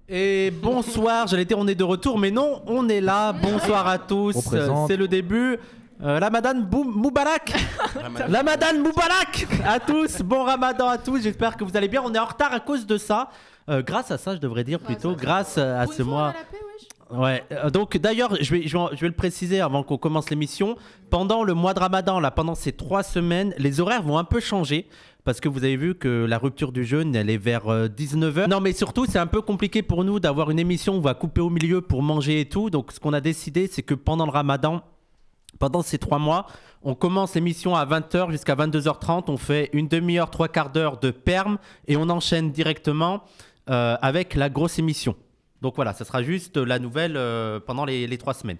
Et bonsoir, j'allais dire on est de retour, mais non, on est là. Bonsoir à tous. C'est le début. Ramadan Moubarak. Ramadan Moubarak à tous. Bon Ramadan à tous. J'espère que vous allez bien. On est en retard à cause de ça. Grâce à ça, je devrais dire plutôt. Grâce à ce mois. Ouais. Donc d'ailleurs, je vais le préciser avant qu'on commence l'émission. Pendant le mois de Ramadan, là, pendant ces 3 semaines, les horaires vont un peu changer. Parce que vous avez vu que la rupture du jeûne, elle est vers 19h. Non, mais surtout, c'est un peu compliqué pour nous d'avoir une émission où on va couper au milieu pour manger et tout. Donc, ce qu'on a décidé, c'est que pendant le Ramadan, pendant ces 3 mois, on commence l'émission à 20h jusqu'à 22h30. On fait une demi-heure, 3/4 d'heure de perm et on enchaîne directement avec la grosse émission. Donc voilà, ça sera juste la nouvelle pendant les 3 semaines.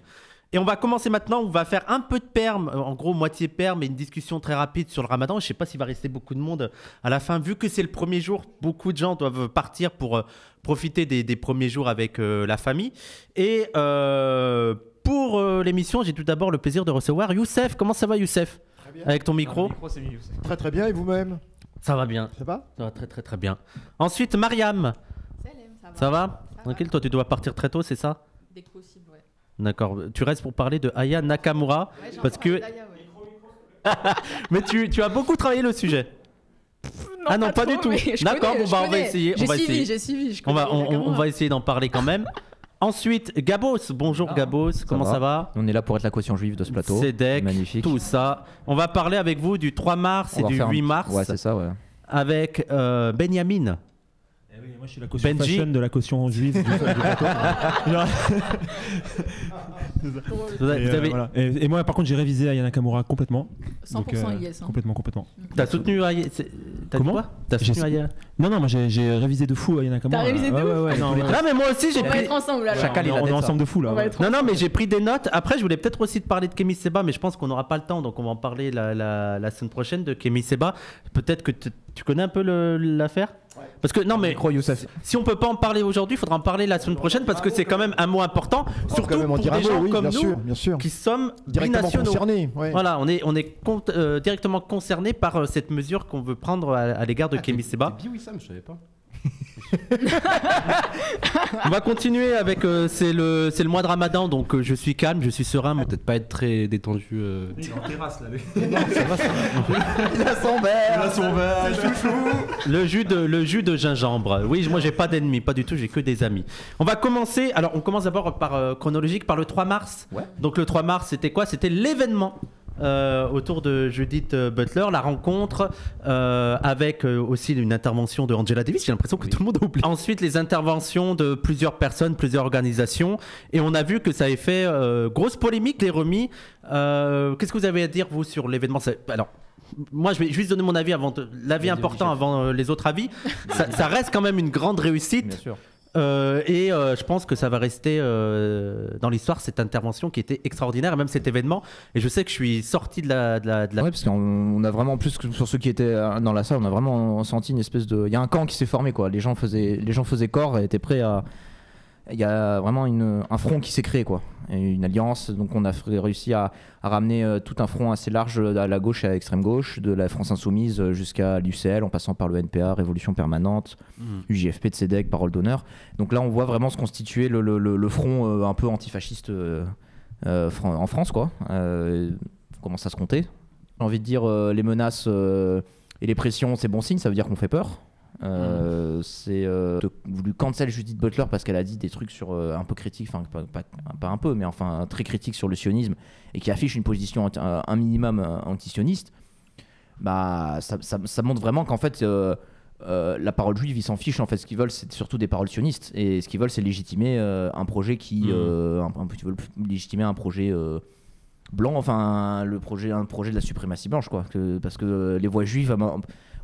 Et on va commencer maintenant, on va faire un peu de perm, en gros moitié perm et une discussion très rapide sur le Ramadan. Je ne sais pas s'il va rester beaucoup de monde à la fin. Vu que c'est le premier jour, beaucoup de gens doivent partir pour profiter des premiers jours avec la famille. Et pour l'émission, j'ai tout d'abord le plaisir de recevoir Youssef. Comment ça va Youssef? Très bien. Avec ton micro, C'est mieux, Youssef. Très très bien, et vous-même? Ça va bien. Ça va? Ça va très très très bien. Ensuite, Mariam. Salam, ça va. Ça va? Ça Tranquille, va. toi tu dois partir très tôt, c'est ça? Dès que possible, ouais. D'accord. Tu restes pour parler de Aya Nakamura. Ouais, j'en parce que... parle d'Aya, ouais. Mais tu as beaucoup travaillé le sujet. Ah non, pas du tout. D'accord, bon bah on va essayer. J'ai suivi. On va essayer d'en parler quand même. Ensuite, Gabos. Bonjour Gabos, comment ça va? On est là pour être la caution juive de ce plateau. Cédec, magnifique. tout ça. On va parler avec vous du 3 mars et du 8 mars. Ouais, c'est ça, ouais. Avec Benjamin. Eh oui, moi je suis la caution Benji. fashion de la caution juive du plateau. Vous avez... Voilà. Et moi par contre j'ai révisé Aya Nakamura complètement. 100% yes. Hein. Complètement. T'as soutenu Aya? T'as dit Comment? quoi? T'as soutenu Aya? Non, moi j'ai révisé de fou Aya Nakamura. T'as révisé de ouf? Ouais, non, Non mais moi aussi j'ai On va pris... être ensemble alors. Chacal, il a on est des ensemble de fou là. On va être Non, mais j'ai pris des notes. Après, je voulais peut-être aussi te parler de Kémy Seba, mais je pense qu'on n'aura pas le temps, donc on va en parler la semaine prochaine de Kémy Seba. Peut-être que tu connais un peu l'affaire? Parce que non, mais si on peut pas en parler aujourd'hui, il faudra en parler la semaine prochaine parce que c'est quand même un mot important, surtout pour des gens comme nous bien sûr. qui sommes Directement binationaux. concernés. Ouais. Voilà, on est directement concernés par cette mesure qu'on veut prendre à l'égard de Kémy Seba. Bien Wissam, je savais pas. On va continuer avec c'est le mois de Ramadan, donc je suis calme, je suis serein, mais peut-être pas être très détendu. Il est en terrasse là. Il a son verre. Le jus de gingembre. Oui, moi j'ai pas d'ennemis, pas du tout, j'ai que des amis. On va commencer. Alors on commence d'abord par chronologique par le 3 mars. Ouais. Donc le 3 mars, c'était quoi? C'était l'événement. Autour de Judith Butler, la rencontre avec aussi une intervention de Angela Davis. J'ai l'impression que tout le monde a oublié. Ensuite, les interventions de plusieurs personnes, plusieurs organisations, et on a vu que ça avait fait grosse polémique, les remis. Qu'est-ce que vous avez à dire vous sur l'événement? Alors, moi, je vais juste donner mon avis l'avis important avant les autres avis. Ça reste quand même une grande réussite. Bien sûr. Je pense que ça va rester dans l'histoire, cette intervention qui était extraordinaire, et même cet événement. Et je sais que je suis sorti de la... Ouais, parce qu'on a vraiment, plus que sur ceux qui étaient dans la salle, on a vraiment senti une espèce de... Il y a un camp qui s'est formé, quoi. Les gens faisaient corps et étaient prêts à... Il y a vraiment un front qui s'est créé, quoi. Et une alliance, donc on a réussi à ramener tout un front assez large à la gauche et à l'extrême gauche, de la France Insoumise jusqu'à l'UCL, en passant par le NPA, Révolution Permanente, UJFP de Cédec, Parole d'Honneur. Donc là on voit vraiment se constituer le front un peu antifasciste en France, quoi. On commence à se compter. J'ai envie de dire, les menaces et les pressions, c'est bon signe, ça veut dire qu'on fait peur. C'est voulu cancel Judith Butler parce qu'elle a dit des trucs sur un peu critiques, enfin pas un peu, mais enfin très critiques sur le sionisme et qui affiche une position un minimum anti-sioniste. Bah ça montre vraiment qu'en fait la parole juive, ils s'en fichent. En fait, ce qu'ils veulent, c'est surtout des paroles sionistes, et ce qu'ils veulent, c'est légitimer un projet qui ils veulent légitimer un projet blanc, enfin un projet de la suprématie blanche, quoi. Parce que les voix juives,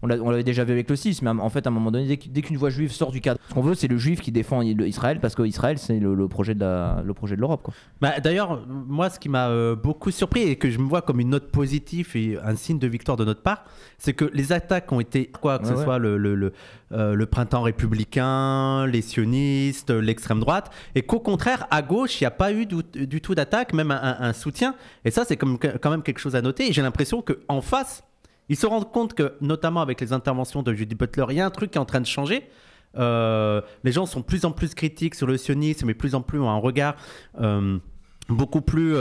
on l'avait déjà vu avec le 6, mais en fait à un moment donné, dès qu'une voix juive sort du cadre, ce qu'on veut, c'est le juif qui défend Israël, parce que Israël, c'est le projet de l'Europe, quoi. Bah, d'ailleurs, moi, ce qui m'a beaucoup surpris et que je me vois comme une note positive et un signe de victoire de notre part, c'est que les attaques ont été, que ce soit le printemps républicain, les sionistes, l'extrême droite, et qu'au contraire, à gauche, il n'y a pas eu du tout d'attaque, même un soutien. Et ça, c'est quand même quelque chose à noter. Et j'ai l'impression qu'en face, ils se rendent compte que, notamment avec les interventions de Judith Butler, il y a un truc qui est en train de changer. Les gens sont de plus en plus critiques sur le sionisme et de plus en plus ont un regard beaucoup plus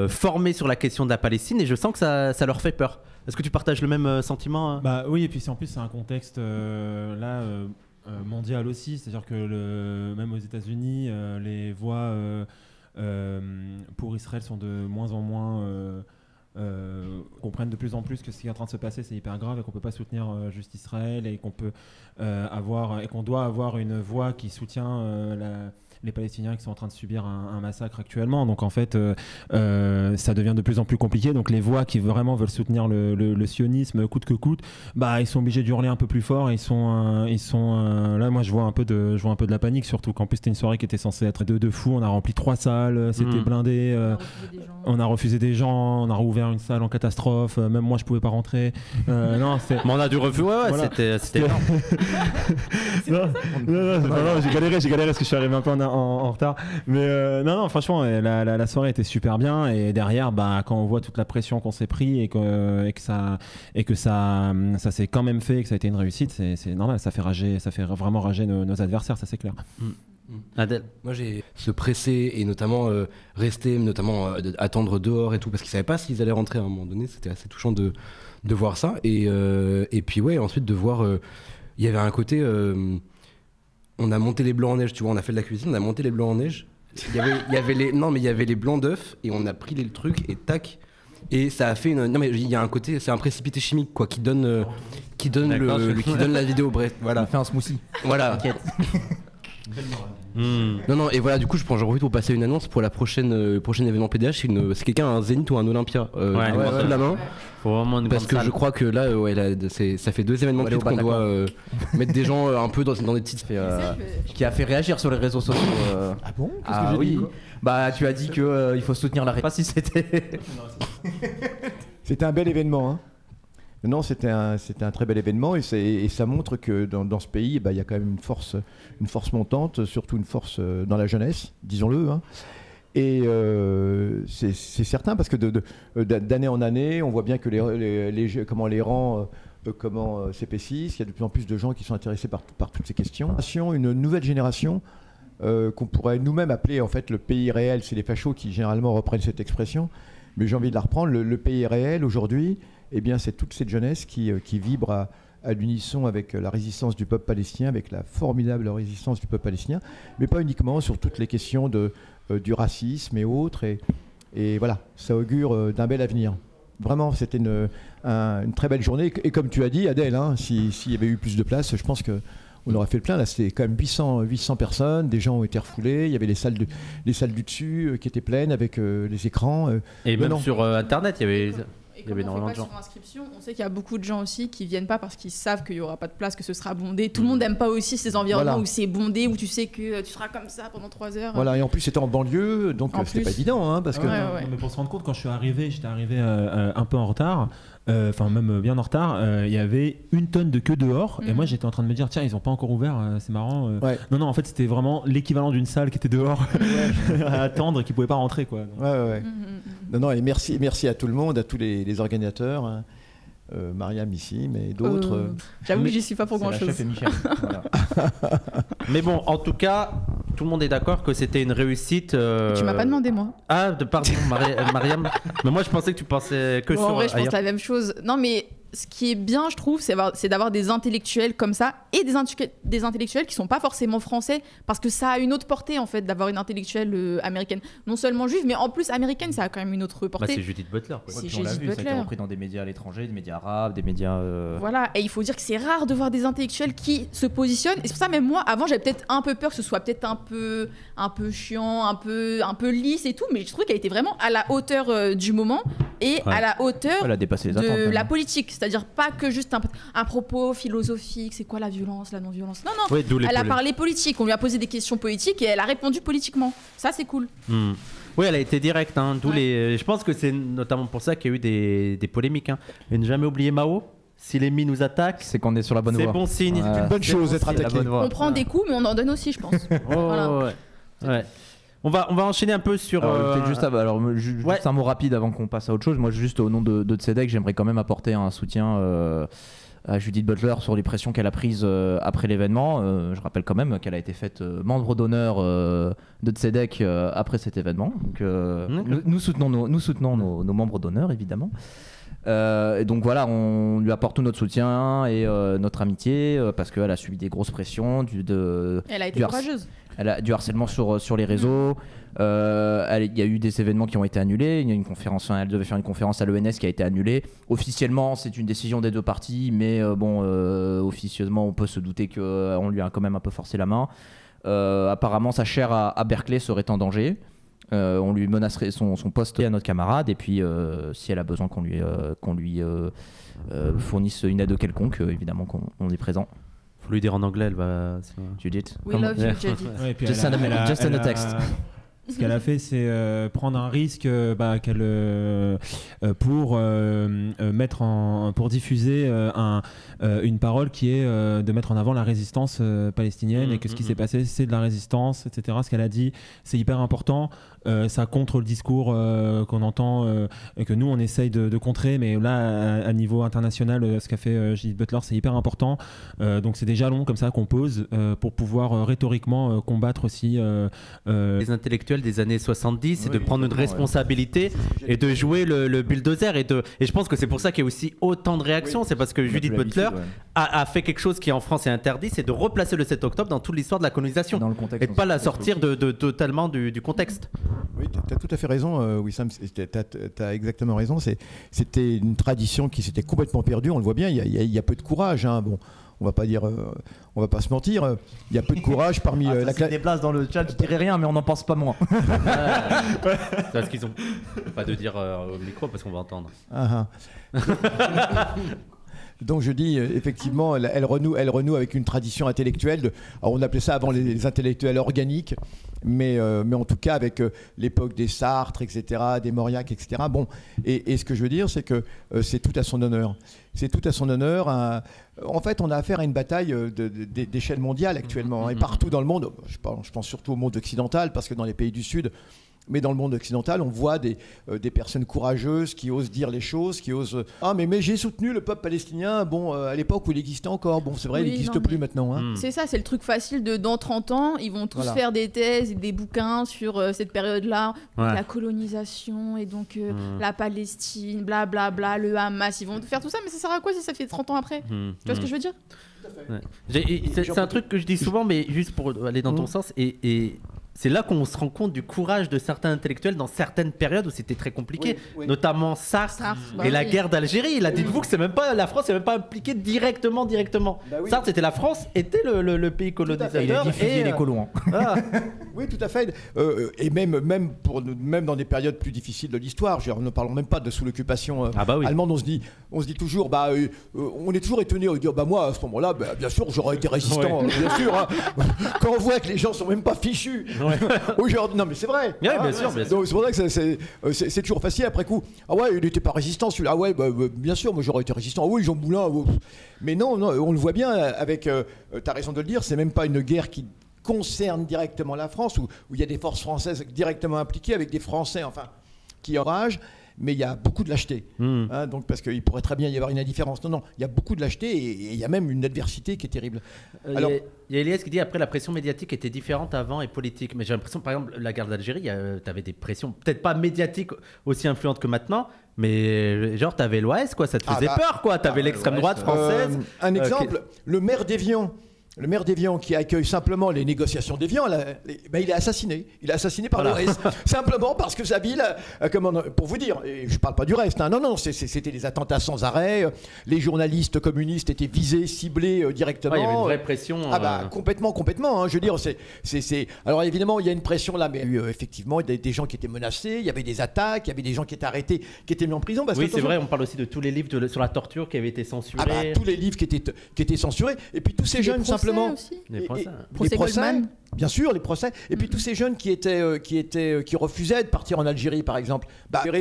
formé sur la question de la Palestine, et je sens que ça leur fait peur. Est-ce que tu partages le même sentiment Bah oui, et puis en plus c'est un contexte mondial aussi, c'est-à-dire que même aux États-Unis, les voix pour Israël sont de moins en moins comprennent de plus en plus que ce qui est en train de se passer c'est hyper grave et qu'on peut pas soutenir juste Israël, et qu'on peut qu'on doit avoir une voix qui soutient les Palestiniens qui sont en train de subir un massacre actuellement. Donc en fait ça devient de plus en plus compliqué, donc les voix qui vraiment veulent soutenir le sionisme coûte que coûte, bah ils sont obligés d'hurler un peu plus fort, et ils sont là, moi je vois un peu de la panique, surtout qu'en plus c'était une soirée qui était censée être de fou. On a rempli 3 salles, c'était blindé, on a refusé des gens, on a rouvert une salle en catastrophe, même moi je pouvais pas rentrer. Non, mais on a dû refuser, voilà. C'était énorme. non, j'ai galéré parce que je suis arrivé un peu en retard, mais non, franchement la soirée était super bien, et derrière bah quand on voit toute la pression qu'on s'est pris et que ça s'est quand même fait et que ça a été une réussite, c'est normal, ça fait vraiment rager nos adversaires, ça c'est clair. Adèle. Moi j'ai se presser et notamment rester, attendre dehors et tout, parce qu'ils savaient pas s'ils allaient rentrer à un moment donné. C'était assez touchant de voir ça, et puis ouais, ensuite de voir il y avait un côté on a monté les blancs en neige, tu vois, on a fait de la cuisine, on a monté les blancs en neige, il y avait les blancs d'œufs, et on a pris les trucs et tac, et ça a fait non mais il y a un côté, c'est un précipité chimique quoi, qui donne la vidéo, bref, voilà. On fait un smoothie. Voilà. Non, et voilà, du coup j'en profite pour passer une annonce pour la prochaine événement PDH. C'est quelqu'un un Zénith ou un Olympia de la main, faut vraiment une parce que je crois que là, ça fait 2 événements de suite qu'on doit mettre des gens un peu dans des petites qui a fait réagir sur les réseaux sociaux. Ah bon? Ah oui. Bah tu as dit que il faut soutenir la pas si c'était. C'était un bel événement, hein. Non, c'était un très bel événement, et ça montre que dans ce pays, il y a quand même une force montante, surtout une force dans la jeunesse, disons-le. Hein. Et c'est certain, parce que d'année en année, on voit bien que les rangs s'épaississent. Il y a de plus en plus de gens qui sont intéressés par toutes ces questions. Une nouvelle génération qu'on pourrait nous-mêmes appeler en fait le pays réel. C'est les fachos qui généralement reprennent cette expression, mais j'ai envie de la reprendre. Le pays réel aujourd'hui, eh bien, c'est toute cette jeunesse qui vibre à l'unisson avec la résistance du peuple palestinien, avec la formidable résistance du peuple palestinien, mais pas uniquement, sur toutes les questions du racisme et autres. Et voilà, ça augure d'un bel avenir. Vraiment, c'était une très belle journée. Et comme tu as dit, Adèle, hein, s'il y avait eu plus de place, je pense qu'on aurait fait le plein. Là, c'était quand même 800 personnes, des gens ont été refoulés, il y avait les salles du dessus qui étaient pleines avec les écrans. Et même sur Internet, il y avait... Et comme on fait pas sur inscription, on sait qu'il y a beaucoup de gens aussi qui viennent pas parce qu'ils savent qu'il y aura pas de place, que ce sera bondé. Tout le monde n'aime pas aussi ces environnements où c'est bondé, où tu sais que tu seras comme ça pendant 3 heures. Voilà, et en plus c'était en banlieue, donc c'était pas évident, hein, parce que. Mais pour se rendre compte, quand j'étais arrivé un peu en retard. Enfin même bien en retard, il y avait 1 tonne de queue dehors, et moi j'étais en train de me dire tiens, ils ont pas encore ouvert, c'est marrant. Non, en fait c'était vraiment l'équivalent d'une salle qui était dehors à attendre et qui pouvait pas rentrer quoi. Non, et merci à tout le monde, à tous les organisateurs, hein. Mariam ici, mais d'autres. J'avoue que j'y suis pas pour grand chose. Voilà. Mais bon, en tout cas, tout le monde est d'accord que c'était une réussite. Tu m'as pas demandé, moi. Ah, pardon, Mariam. Mais moi, je pensais que tu pensais que sur. En vrai, je pense la même chose. Non, mais ce qui est bien, je trouve, c'est d'avoir des intellectuels comme ça, et des intellectuels qui sont pas forcément français, parce que ça a une autre portée, en fait, d'avoir une intellectuelle américaine. Non seulement juive, mais en plus américaine, ça a quand même une autre portée. C'est Judith Butler. C'est on Judith l'a vu, Butler. ça a été repris dans des médias à l'étranger, des médias arabes, des médias. Voilà, et il faut dire que c'est rare de voir des intellectuels qui se positionnent. Et c'est pour ça, même moi, avant, j'avais peut-être un peu peur que ce soit peut-être un peu chiant, un peu lisse et tout, mais je trouve qu'elle était vraiment à la hauteur du moment et à la hauteur Elle a dépassé les attentes, de la politique. C'est-à-dire pas que juste un propos philosophique, c'est quoi la violence, la non-violence. Non, oui, elle a parlé politique, on lui a posé des questions politiques et elle a répondu politiquement. Ça, c'est cool. Oui, elle a été directe. Hein, je pense que c'est notamment pour ça qu'il y a eu des polémiques. Hein. Et ne jamais oublier Mao. Si l'ennemi nous attaque, c'est qu'on est sur la bonne voie. C'est bon signe. C'est une bonne chose d'être attaqué. On prend des coups, mais on en donne aussi, je pense. Voilà. Ouais. On va enchaîner un peu sur. Juste un mot rapide avant qu'on passe à autre chose. Moi, juste au nom de Tzedek, j'aimerais quand même apporter un soutien à Judith Butler sur les pressions qu'elle a prises après l'événement. Je rappelle quand même qu'elle a été faite membre d'honneur de Tzedek après cet événement. Donc, nous soutenons nos membres d'honneur, évidemment. Et donc voilà, on lui apporte tout notre soutien et notre amitié parce qu'elle a subi des grosses pressions. Elle a été courageuse. Elle a du harcèlement sur les réseaux. Il y a eu des événements qui ont été annulés. Il y a une conférence, elle devait faire une conférence à l'ENS qui a été annulée. Officiellement, c'est une décision des deux parties, mais officieusement, on peut se douter qu'on lui a quand même un peu forcé la main. Apparemment, sa chaire à Berkeley serait en danger. On lui menacerait son poste à notre camarade. Et puis, si elle a besoin qu'on lui fournisse une aide quelconque, évidemment qu'on est présent. Faut lui dire en anglais, elle va. Judith. We love you, Judith. Ouais, just send a text. Ce qu'elle a fait, c'est prendre un risque pour pour diffuser une parole qui est de mettre en avant la résistance palestinienne et que ce qui s'est passé, c'est de la résistance, etc. Ce qu'elle a dit, c'est hyper important. Ça contre le discours qu'on entend et que nous on essaye de contrer, mais là à niveau international, ce qu'a fait Judith Butler, c'est hyper important. Donc c'est des jalons comme ça qu'on pose pour pouvoir rhétoriquement combattre aussi les intellectuels des années 70 et de prendre une responsabilité et de jouer le bulldozer et je pense que c'est pour ça qu'il y a aussi autant de réactions. C'est parce que Judith Butler a fait quelque chose qui en France est interdit, c'est de replacer le 7 octobre dans toute l'histoire de la colonisation et de pas la sortir totalement du contexte. Oui, tu as tout à fait raison, Wissam, tu as exactement raison. C'était une tradition qui s'était complètement perdue, on le voit bien, il y a peu de courage. Hein. Bon, on va pas se mentir, il y a peu de courage parmi la classe. Des places dans le chat, je dirais rien, mais on n'en pense pas moins. C'est parce qu'ils ont pas de dire au micro parce qu'on va entendre. Donc je dis effectivement, elle renoue avec une tradition intellectuelle. Alors on appelait ça avant les intellectuels organiques, mais en tout cas avec l'époque des Sartre, etc., des Mauriac, etc. Bon, et ce que je veux dire, c'est que c'est tout à son honneur. C'est tout à son honneur. En fait, on a affaire à une bataille d'échelle mondiale actuellement, et partout dans le monde. Je pense surtout au monde occidental, parce que dans les pays du Sud. Mais dans le monde occidental, on voit des personnes courageuses qui osent dire les choses, qui osent... Ah, mais j'ai soutenu le peuple palestinien, bon, à l'époque où il existait encore. Bon, c'est vrai, il n'existe plus maintenant. Hein. C'est ça, c'est le truc facile dans 30 ans, ils vont tous faire des thèses et des bouquins sur cette période-là, la colonisation et donc la Palestine, blablabla, bla, bla, le Hamas, ils vont faire tout ça, mais ça sert à quoi si ça fait 30 ans après Tu vois ce que je veux dire? C'est un truc que je dis souvent, mais juste pour aller dans ton sens, et c'est là qu'on se rend compte du courage de certains intellectuels dans certaines périodes où c'était très compliqué, notamment Sartre et la guerre d'Algérie. Là, dites-vous que la France n'est même pas impliquée directement. Sartre, c'était la France, était le pays colonisateur. Il a diffusé les colons. Oui, tout à fait. Et même dans des périodes plus difficiles de l'histoire, ne parlons même pas de sous l'occupation allemande, on se dit toujours, on est toujours étonné de dire, moi à ce moment-là, bien sûr, j'aurais été résistant, bien sûr. Hein. Quand on voit que les gens sont même pas fichus. Aujourd'hui, non mais c'est vrai. Oui, bien sûr. Donc c'est pour ça que c'est toujours facile après coup. Ah ouais, il n'était pas résistant celui-là. Ah ouais, bien sûr, moi j'aurais été résistant. Ah oui, Jean Moulin. Mais non, on le voit bien avec. T'as raison de le dire. C'est même pas une guerre qui concerne directement la France où il y a des forces françaises directement impliquées avec des Français, qui enragent. Mais il y a beaucoup de lâcheté. Donc parce qu'il pourrait très bien y avoir une indifférence. Non, il y a beaucoup de lâcheté et il y a même une adversité qui est terrible. Alors, il y a Elias qui dit après la pression médiatique était différente avant et politique. Mais j'ai l'impression, par exemple, la guerre d'Algérie, tu avais des pressions peut-être pas médiatiques aussi influentes que maintenant, mais genre tu avais l'Ouest, quoi, ça te faisait peur, quoi. Tu avais l'extrême droite française. Un exemple, le maire d'Évian. Le maire d'Évian qui accueille simplement les négociations d'Évian, il est assassiné. Il est assassiné par l'OS. Simplement parce que sa ville, pour vous dire, et je ne parle pas du reste, hein, non, c'était des attentats sans arrêt. Les journalistes communistes étaient visés, ciblés directement. Il y avait une vraie pression. Complètement. Hein, je veux dire, alors évidemment, il y a une pression là, mais il y a eu effectivement des gens qui étaient menacés, il y avait des attaques, il y avait des gens qui étaient arrêtés, qui étaient mis en prison. Oui, c'est vrai, on parle aussi de tous les livres sur la torture qui avaient été censurés. Tous les livres qui étaient censurés. Et puis tous ces jeunes, simplement. Les procès. Les procès, bien sûr, les procès. Et puis tous ces jeunes qui refusaient de partir en Algérie, par exemple,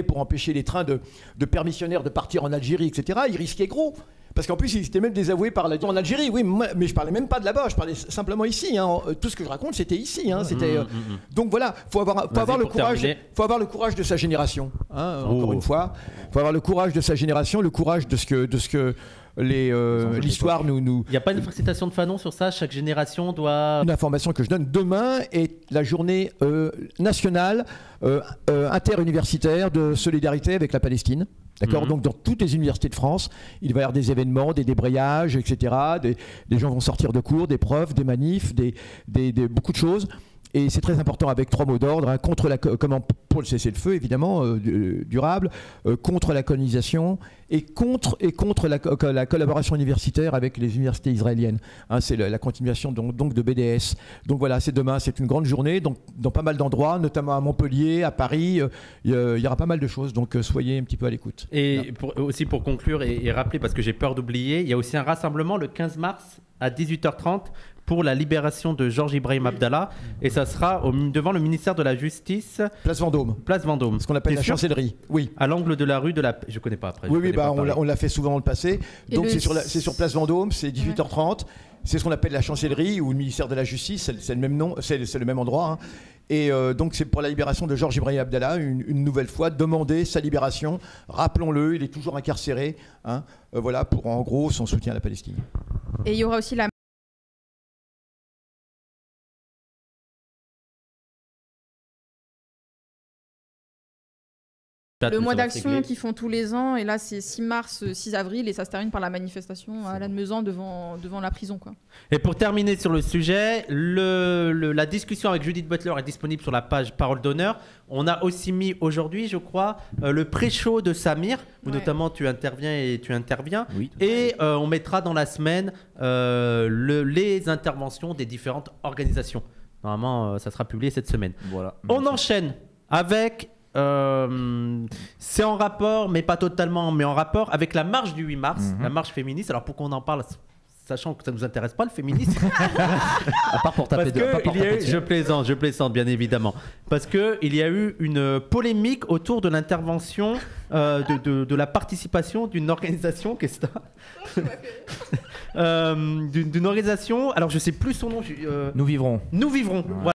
pour empêcher les trains de permissionnaires de partir en Algérie, etc. Ils risquaient gros. Parce qu'en plus, ils étaient même désavoués en Algérie. Oui, mais je parlais même pas de là-bas. Je parlais simplement ici. Hein. Tout ce que je raconte, c'était ici. Hein. Donc voilà, faut avoir le courage de sa génération. Hein, encore une fois, faut avoir le courage de sa génération, le courage de ce que l'histoire nous. Il n'y a pas une citation de Fanon sur ça. Chaque génération doit. Une information que je donne, demain est la journée nationale interuniversitaire de solidarité avec la Palestine. D'accord. Donc dans toutes les universités de France, il va y avoir des événements, des débrayages, etc. Des gens vont sortir de cours, des profs, des manifs, beaucoup de choses. Et c'est très important avec 3 mots d'ordre, pour le cessez-le-feu évidemment, durable, contre la colonisation et contre la collaboration universitaire avec les universités israéliennes. C'est la continuation donc de BDS. Donc voilà, c'est demain, c'est une grande journée, donc dans pas mal d'endroits, notamment à Montpellier, à Paris, il y aura pas mal de choses, donc soyez un petit peu à l'écoute. Et aussi pour conclure et rappeler, parce que j'ai peur d'oublier, il y a aussi un rassemblement le 15 mars à 18h30 pour la libération de Georges Ibrahim Abdallah, et ça sera devant le ministère de la Justice. Place Vendôme. Place Vendôme. Ce qu'on appelle la chancellerie. Oui. À l'angle de la rue de la... Je connais pas après. Oui, on l'a fait souvent dans le passé. Donc c'est sur Place Vendôme, c'est 18h30. C'est ce qu'on appelle la chancellerie ou le ministère de la Justice, c'est le même nom, c'est le même endroit. Et donc c'est pour la libération de Georges Ibrahim Abdallah, une nouvelle fois, demander sa libération. Rappelons-le, il est toujours incarcéré. Voilà, pour en gros son soutien à la Palestine. Et il y aura aussi la le mois d'action qu'ils font tous les ans, et là c'est 6 mars, 6 avril, et ça se termine par la manifestation à Lannemezan devant la prison, quoi. Et pour terminer sur le sujet, la discussion avec Judith Butler est disponible sur la page Parole d'honneur. On a aussi mis aujourd'hui, je crois, le pré-show de Samir, où notamment tu interviens. Oui. Et on mettra dans la semaine les interventions des différentes organisations. Normalement, ça sera publié cette semaine. Voilà. On enchaîne avec... c'est en rapport, mais pas totalement, mais en rapport avec la marche du 8 mars, la marche féministe. Alors pourquoi on en parle, sachant que ça ne nous intéresse pas le féminisme? À part pour taper je plaisante bien évidemment. Parce qu'il y a eu une polémique autour de l'intervention, de la participation d'une organisation, qu'est-ce que c'est d'une organisation, alors je sais plus son nom. Nous vivrons. Nous vivrons, voilà.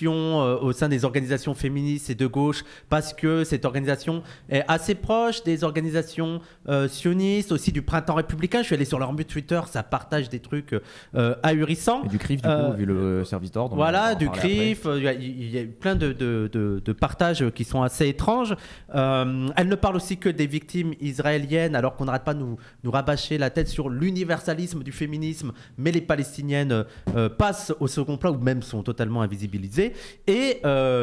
Au sein des organisations féministes et de gauche, parce que cette organisation est assez proche des organisations sionistes, aussi du Printemps républicain. Je suis allé sur leur mute Twitter, ça partage des trucs ahurissants. Et du CRIF, du coup, vu le service d'ordre. Voilà, du CRIF, il y a plein de partages qui sont assez étranges. Elle ne parle aussi que des victimes israéliennes, alors qu'on n'arrête pas de nous rabâcher la tête sur l'universalisme du féminisme, mais les Palestiniennes passent au second plan, ou même sont totalement invisibilisées. Et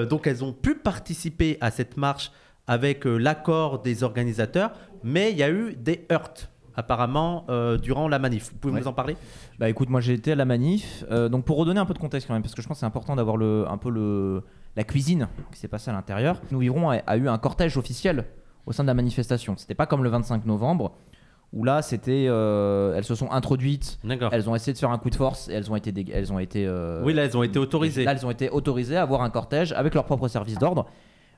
donc elles ont pu participer à cette marche avec l'accord des organisateurs, mais il y a eu des heurts apparemment durant la manif. Vous pouvez nous en parler? Bah écoute, moi j'ai été à la manif, donc pour redonner un peu de contexte quand même, parce que je pense que c'est important d'avoir la cuisine qui s'est passée à l'intérieur. Nous Vivrons a eu un cortège officiel au sein de la manifestation. C'était pas comme le 25 novembre où là c'était elles se sont introduites, elles ont essayé de faire un coup de force et elles ont été oui, là elles ont été autorisées. Là elles ont été autorisées à avoir un cortège avec leur propre service d'ordre,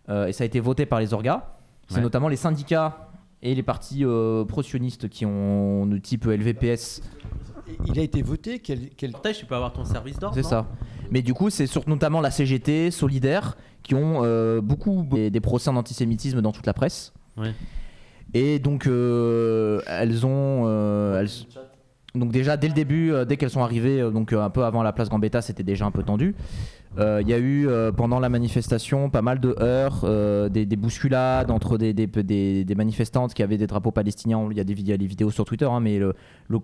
et ça a été voté par les orgas. C'est notamment les syndicats et les partis pro-sionistes qui ont de type LVPS. Il a été voté quel cortège, tu peux avoir ton service d'ordre? C'est ça. Mais du coup, c'est notamment la CGT, Solidaire, qui ont beaucoup des procès en antisémitisme dans toute la presse. Ouais. Et donc, donc déjà, dès le début, dès qu'elles sont arrivées, donc un peu avant la place Gambetta, c'était déjà un peu tendu. Il y a eu, pendant la manifestation, pas mal de heurts, des bousculades entre des manifestantes qui avaient des drapeaux palestiniens. Il y a des vidéos sur Twitter, hein, mais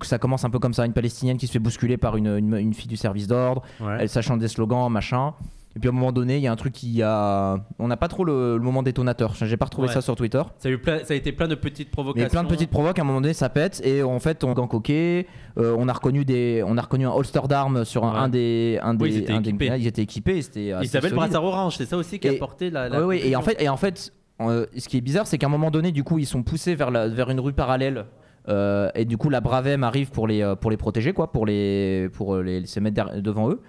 ça commence un peu comme ça. Une Palestinienne qui se fait bousculer par une fille du service d'ordre. Ouais. Elle s'achante des slogans, machin. Et puis à un moment donné, il y a un truc on n'a pas trop le moment détonateur. J'ai pas retrouvé ça sur Twitter. Ça a été plein de petites provocations. Mais plein de petites provoques. À un moment donné, ça pète. Et en fait, on coquet. On a reconnu un holster d'armes sur un des. Ils étaient équipés. Ils étaient équipés. Ils avaient le brassard orange. C'est ça aussi qui a porté la. Oui. Et en fait, ce qui est bizarre, c'est qu'à un moment donné, du coup, ils sont poussés vers une rue parallèle. Et du coup, la Bravem arrive pour les protéger, quoi, pour se mettre devant eux.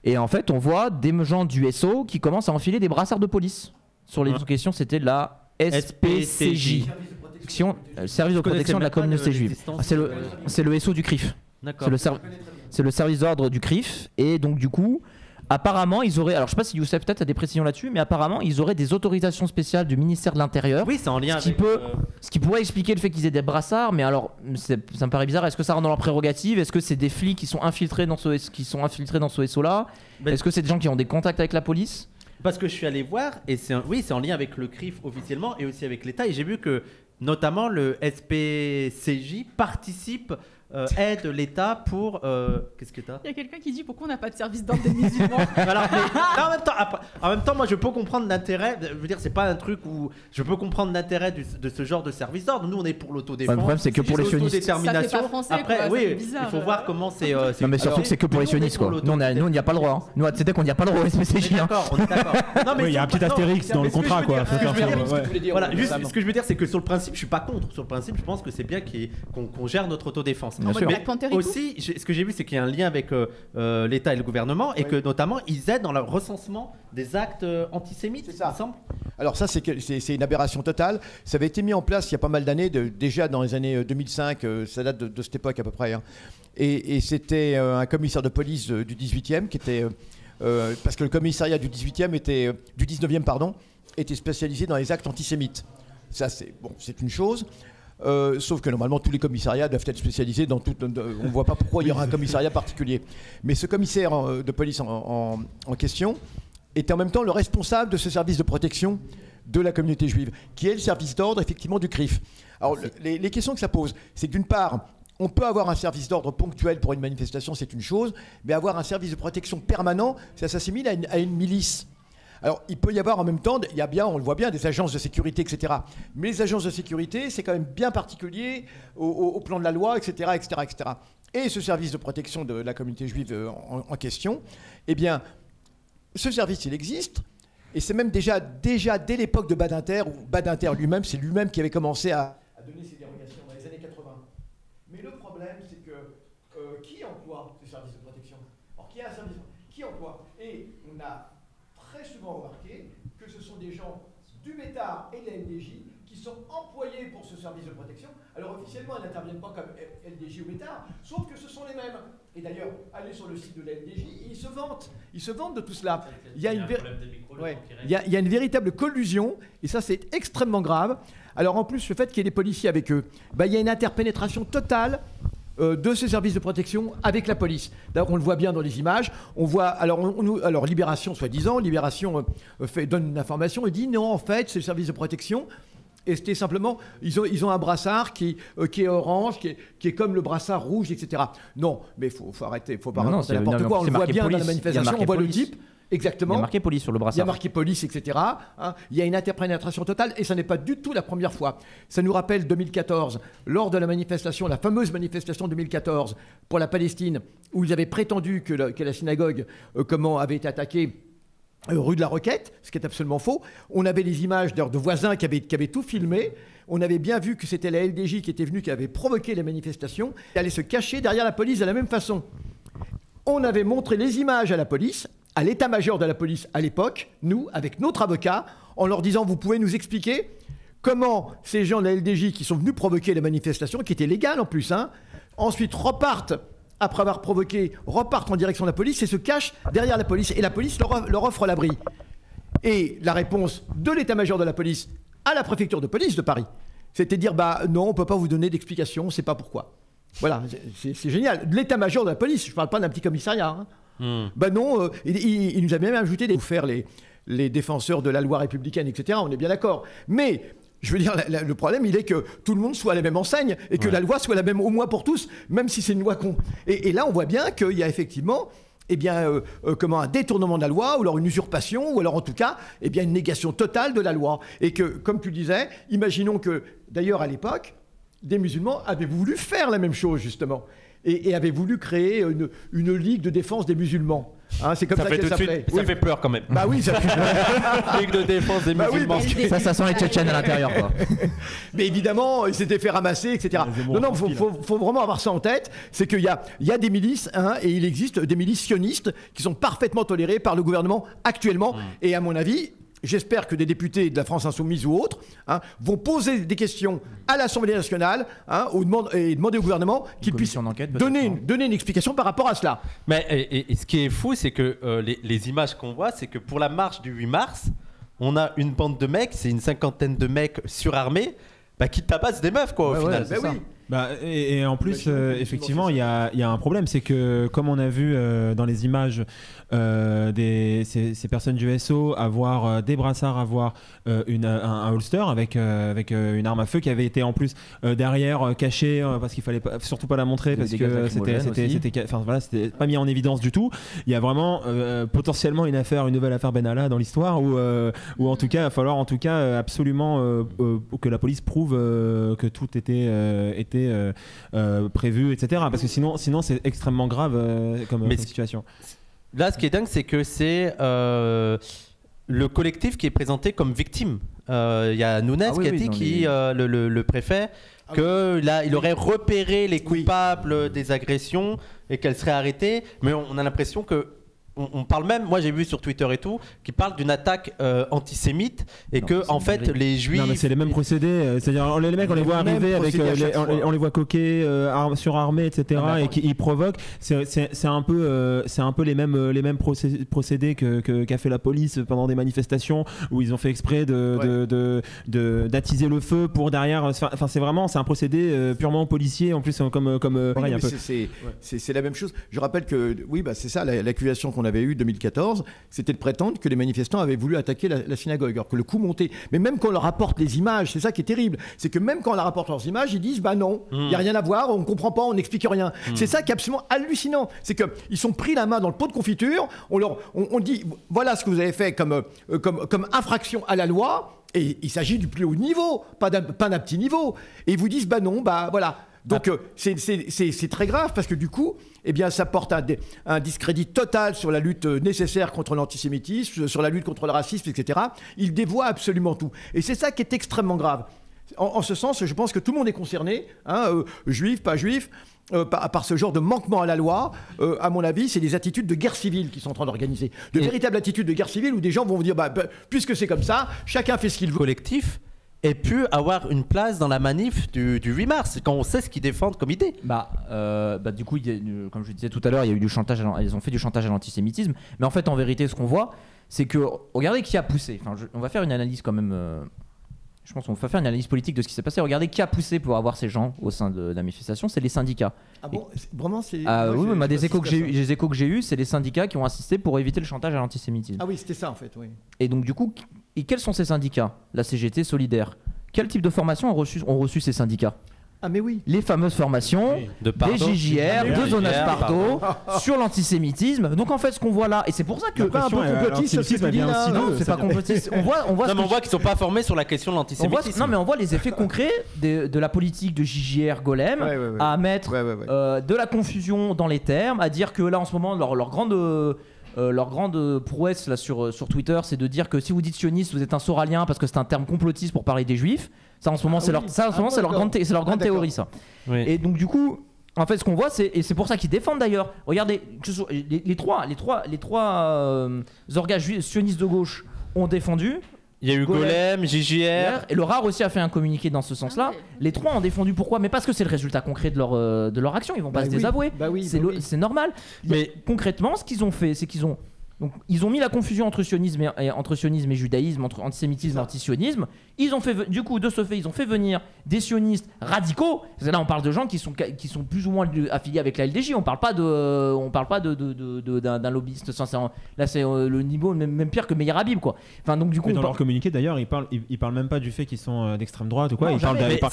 Et en fait, on voit des gens du SO qui commencent à enfiler des brassards de police. Sur les questions, c'était la SPCJ. Service de protection de la communauté juive. C'est le SO du CRIF. C'est le service d'ordre du CRIF. Et donc, du coup, apparemment ils auraient, alors je sais pas si Youssef peut-être a des précisions là-dessus, mais apparemment ils auraient des autorisations spéciales du ministère de l'Intérieur. Oui, c'est en lien avec... Ce qui pourrait expliquer le fait qu'ils aient des brassards, mais alors ça me paraît bizarre. Est-ce que ça rentre dans leur prérogative? Est-ce que c'est des flics qui sont infiltrés dans ce SO-là? Est-ce que c'est des gens qui ont des contacts avec la police? Parce que je suis allé voir, et c'est en lien avec le CRIF officiellement et aussi avec l'État, et j'ai vu que notamment le SPCJ participe, aide l'État pour... Qu'est-ce que t'as? Il y a quelqu'un qui dit pourquoi on n'a pas de service d'ordre des musulmans. Alors, en même temps, moi je peux comprendre l'intérêt, je veux dire, c'est pas un truc où je peux comprendre l'intérêt de ce genre de service d'ordre. Nous on est pour l'autodéfense. Le problème c'est que pour les sionistes. Ça fait pas français, après, quoi, oui, bizarre, il faut voir comment c'est. Non mais surtout que c'est que pour les sionistes quoi. Nous on n'y a pas le droit. Hein. Nous à TEDx on n'y a pas le droit au SPCJ. On est d'accord. Non mais il y a un petit astérix dans le contrat quoi. Voilà, juste ce que je veux dire c'est que sur le principe je suis pas contre. Sur le principe je pense que c'est bien qu'on gère notre autodéfense. Mais aussi ce que j'ai vu c'est qu'il y a un lien avec l'État et le gouvernement et que notamment ils aident dans le recensement des actes antisémites. C'est ça. Il semble. Alors ça c'est une aberration totale. Ça avait été mis en place il y a pas mal d'années, déjà dans les années 2005, ça date de cette époque à peu près. Hein. Et c'était un commissaire de police du 18e qui était... parce que le commissariat du 18e du 19e pardon, était spécialisé dans les actes antisémites. Ça c'est une chose. Sauf que normalement tous les commissariats doivent être spécialisés dans tout. On ne voit pas pourquoi il y aura un commissariat particulier. Mais ce commissaire de police en question était en même temps le responsable de ce service de protection de la communauté juive, qui est le service d'ordre effectivement du CRIF. Alors les questions que ça pose, c'est que d'une part, on peut avoir un service d'ordre ponctuel pour une manifestation, c'est une chose, mais avoir un service de protection permanent, ça s'assimile à une milice. Alors, il peut y avoir en même temps, on le voit bien, des agences de sécurité, etc. Mais les agences de sécurité, c'est quand même bien particulier au plan de la loi, etc., etc., etc. Et ce service de protection de la communauté juive en question, eh bien, ce service, il existe. Et c'est même déjà dès l'époque de Badinter, où Badinter lui-même, c'est lui-même qui avait commencé à donner ses dérogations dans les années 80. Mais le problème, c'est que qui emploie ce service de protection? Alors, qui emploie? Et on a très souvent remarqué que ce sont des gens du Métard et de la LDJ qui sont employés pour ce service de protection. Alors officiellement, ils n'interviennent pas comme LDJ ou Métard, sauf que ce sont les mêmes. Et d'ailleurs, allez sur le site de la LDJ, et ils se vantent de tout cela. Il y a une véritable collusion, et ça c'est extrêmement grave. Alors en plus, le fait qu'il y ait des policiers avec eux, il y a une interpénétration totale de ces services de protection avec la police. D'ailleurs, on le voit bien dans les images. On voit, alors Libération, soi-disant, donne une information et dit non, en fait, c'est le service de protection. Et c'était simplement, ils ont un brassard qui est orange, qui est comme le brassard rouge, etc. Non, mais faut arrêter, faut pas raconter n'importe quoi. On le voit bien dans la manifestation, on voit le type. Exactement. Il y a marqué police sur le brassard. Il y a marqué police, etc. Hein. Il y a une interpénétration totale et ça n'est pas du tout la première fois. Ça nous rappelle 2014, lors de la manifestation, la fameuse manifestation 2014 pour la Palestine, où ils avaient prétendu que la synagogue avait été attaquée rue de la Roquette, ce qui est absolument faux. On avait les images de voisins qui avaient tout filmé. On avait bien vu que c'était la LDJ qui était venue, qui avait provoqué les manifestations, et allait se cacher derrière la police de la même façon. On avait montré les images à la police, à l'état-major de la police à l'époque, nous, avec notre avocat, en leur disant « Vous pouvez nous expliquer comment ces gens de la LDJ qui sont venus provoquer les manifestations, qui étaient légales en plus, ensuite repartent, après avoir provoqué, repartent en direction de la police et se cachent derrière la police. Et la police leur offre l'abri. » Et la réponse de l'état-major de la police à la préfecture de police de Paris, c'était de dire « Non, on ne peut pas vous donner d'explication, on ne sait pas pourquoi. » Voilà, c'est génial. L'état-major de la police, je ne parle pas d'un petit commissariat. Non, il nous a même ajouté de faire les défenseurs de la loi républicaine, etc. On est bien d'accord. Mais, je veux dire, le problème, il est que tout le monde soit à la même enseigne et que la loi soit la même au moins pour tous, même si c'est une loi con. Et là, on voit bien qu'il y a effectivement un détournement de la loi, ou alors une usurpation, ou alors en tout cas, une négation totale de la loi. Et que, comme tu disais, imaginons que, d'ailleurs, à l'époque, des musulmans avaient voulu faire la même chose, justement. Et avait voulu créer une ligue de défense des musulmans. C'est comme ça que ça s'appelait. Ça fait peur quand même. Bah oui, ça fait ligue de défense des musulmans. Oui, ça sent les Tchétchènes à l'intérieur, quoi. Mais évidemment, ils s'étaient fait ramasser, etc. Non, faut vraiment avoir ça en tête. C'est qu'il y a des milices, et il existe des milices sionistes qui sont parfaitement tolérées par le gouvernement actuellement. Et à mon avis, j'espère que des députés de la France Insoumise ou autres vont poser des questions à l'Assemblée nationale et demander au gouvernement qu'il puisse donner une explication par rapport à cela. Mais et ce qui est fou, c'est que les images qu'on voit, c'est que pour la marche du 8 mars, on a une bande de mecs, c'est une cinquantaine de mecs surarmés qui tabassent des meufs au final. Oui. Et en plus, effectivement, il y a un problème, c'est que comme on a vu dans les images ces personnes du SO avoir des brassards, avoir un holster avec une arme à feu qui avait été en plus derrière cachée parce qu'il fallait surtout pas la montrer parce que c'était pas mis en évidence du tout. Il y a vraiment potentiellement une nouvelle affaire Benalla dans l'histoire où en tout cas il va falloir absolument que la police prouve que tout était prévu, etc. Parce que sinon c'est extrêmement grave comme situation. Là, ce qui est dingue, c'est que c'est le collectif qui est présenté comme victime. Il y a Nunes qui a dit, le préfet, qu'il aurait repéré les coupables des agressions et qu'elle serait arrêtée. Mais on a l'impression que on parle même, moi j'ai vu sur Twitter et tout, qui parle d'une attaque antisémite et que en fait les juifs. Non mais c'est les mêmes procédés, c'est-à-dire les mecs on les voit arriver avec, on les voit coquer, surarmés, etc. Et qui provoquent. C'est un peu les mêmes procédés qu'a fait la police pendant des manifestations où ils ont fait exprès d'attiser le feu pour derrière. Enfin c'est un procédé purement policier en plus comme pareil, un peu. C'est la même chose. Je rappelle que c'est ça l'accusation qu'on avait eu 2014, c'était de prétendre que les manifestants avaient voulu attaquer la synagogue, alors que le coup montait. Mais même quand on leur apporte les images, c'est ça qui est terrible, c'est que même quand on leur apporte leurs images, ils disent non, il n'y a rien à voir, on ne comprend pas, on n'explique rien. C'est ça qui est absolument hallucinant, c'est qu'ils sont pris la main dans le pot de confiture, on dit voilà ce que vous avez fait comme infraction à la loi, et il s'agit du plus haut niveau, pas d'un petit niveau, et ils vous disent voilà. Donc c'est très grave parce que du coup, ça porte un discrédit total sur la lutte nécessaire contre l'antisémitisme, sur la lutte contre le racisme, etc. Il dévoie absolument tout. Et c'est ça qui est extrêmement grave. En ce sens, je pense que tout le monde est concerné, juif, pas juif, par ce genre de manquement à la loi. À mon avis, c'est des attitudes de guerre civile qui sont en train d'organiser. De véritables attitudes de guerre civile où des gens vont vous dire puisque c'est comme ça, chacun fait ce qu'il veut. Collectif ait pu avoir une place dans la manif du 8 mars, quand on sait ce qu'ils défendent comme idée. Du coup, comme je disais tout à l'heure, il y a eu du chantage, ils ont fait du chantage à l'antisémitisme, mais en fait, en vérité, ce qu'on voit, c'est que, regardez qui a poussé. On va faire une analyse quand même, je pense qu'on va faire une analyse politique de ce qui s'est passé. Regardez qui a poussé pour avoir ces gens au sein de la manifestation, c'est les syndicats. Ah bon, vraiment c'est... Oui, des échos que j'ai eus, c'est les syndicats qui ont insisté pour éviter le chantage à l'antisémitisme. Ah oui, c'était ça en fait, oui. Et donc du coup, quels sont ces syndicats ? La CGT, Solidaire. Quel type de formation ont reçu ces syndicats ? Ah mais oui. Les fameuses formations des JJR, de Jonas Pardo sur l'antisémitisme. Donc en fait ce qu'on voit là, et c'est pour ça que pas un peu complotiste, c'est pas complotiste. On voit qu'ils sont pas formés sur la question de l'antisémitisme. Non mais on voit les effets concrets de la politique de JJR Golem à mettre de la confusion dans les termes, à dire que là en ce moment leur grande prouesse là, sur Twitter, c'est de dire que si vous dites sioniste, vous êtes un soralien parce que c'est un terme complotiste pour parler des juifs. Ça en ce moment, c'est leur grande théorie, ça. Oui. Et donc du coup, en fait, ce qu'on voit, et c'est pour ça qu'ils défendent d'ailleurs. Regardez, les trois organes sionistes de gauche ont défendu. Il y a eu Golem, JJR. Et le RAR aussi a fait un communiqué dans ce sens-là. Les trois ont défendu. Pourquoi ? Mais parce que c'est le résultat concret de leur action. Ils vont pas se désavouer. C'est normal. Mais concrètement, ce qu'ils ont fait, c'est qu'ils ont mis la confusion entre sionisme et judaïsme, entre antisémitisme et antisionisme. Ils ont fait, du coup, de ce fait, ils ont fait venir des sionistes radicaux. Parce que là, on parle de gens qui sont plus ou moins affiliés avec la LDJ. On parle pas d'un lobbyiste. Là, c'est le niveau même pire que Meir Habib, quoi. Enfin, donc du coup, dans leur communiqué, d'ailleurs, ils parlent même pas du fait qu'ils sont d'extrême droite ou quoi. Ils parlent pas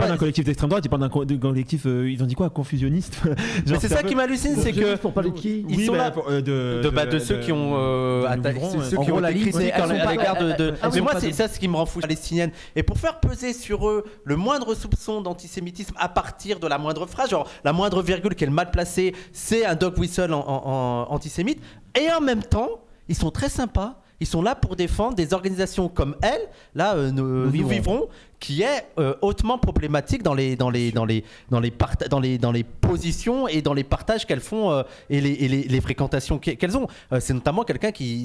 d'un collectif d'extrême droite. Ils parlent d'un collectif. Ils ont dit quoi, confusionniste. Mais c'est ça qui m'hallucine, c'est que pour parler de qui ils sont là de ceux qui ont attaqué, ceux qui ont été critiques à l'égard de. Mais moi, c'est ça ce qui me rend fou, palestinienne. Et pour faire peser sur eux le moindre soupçon d'antisémitisme à partir de la moindre phrase, genre la moindre virgule qui est mal placée, c'est un dog whistle antisémite. Et en même temps, ils sont très sympas. Ils sont là pour défendre des organisations comme elle. Là, nous vivrons, qui est hautement problématique dans les positions et dans les partages qu'elles font et les fréquentations qu'elles ont. C'est notamment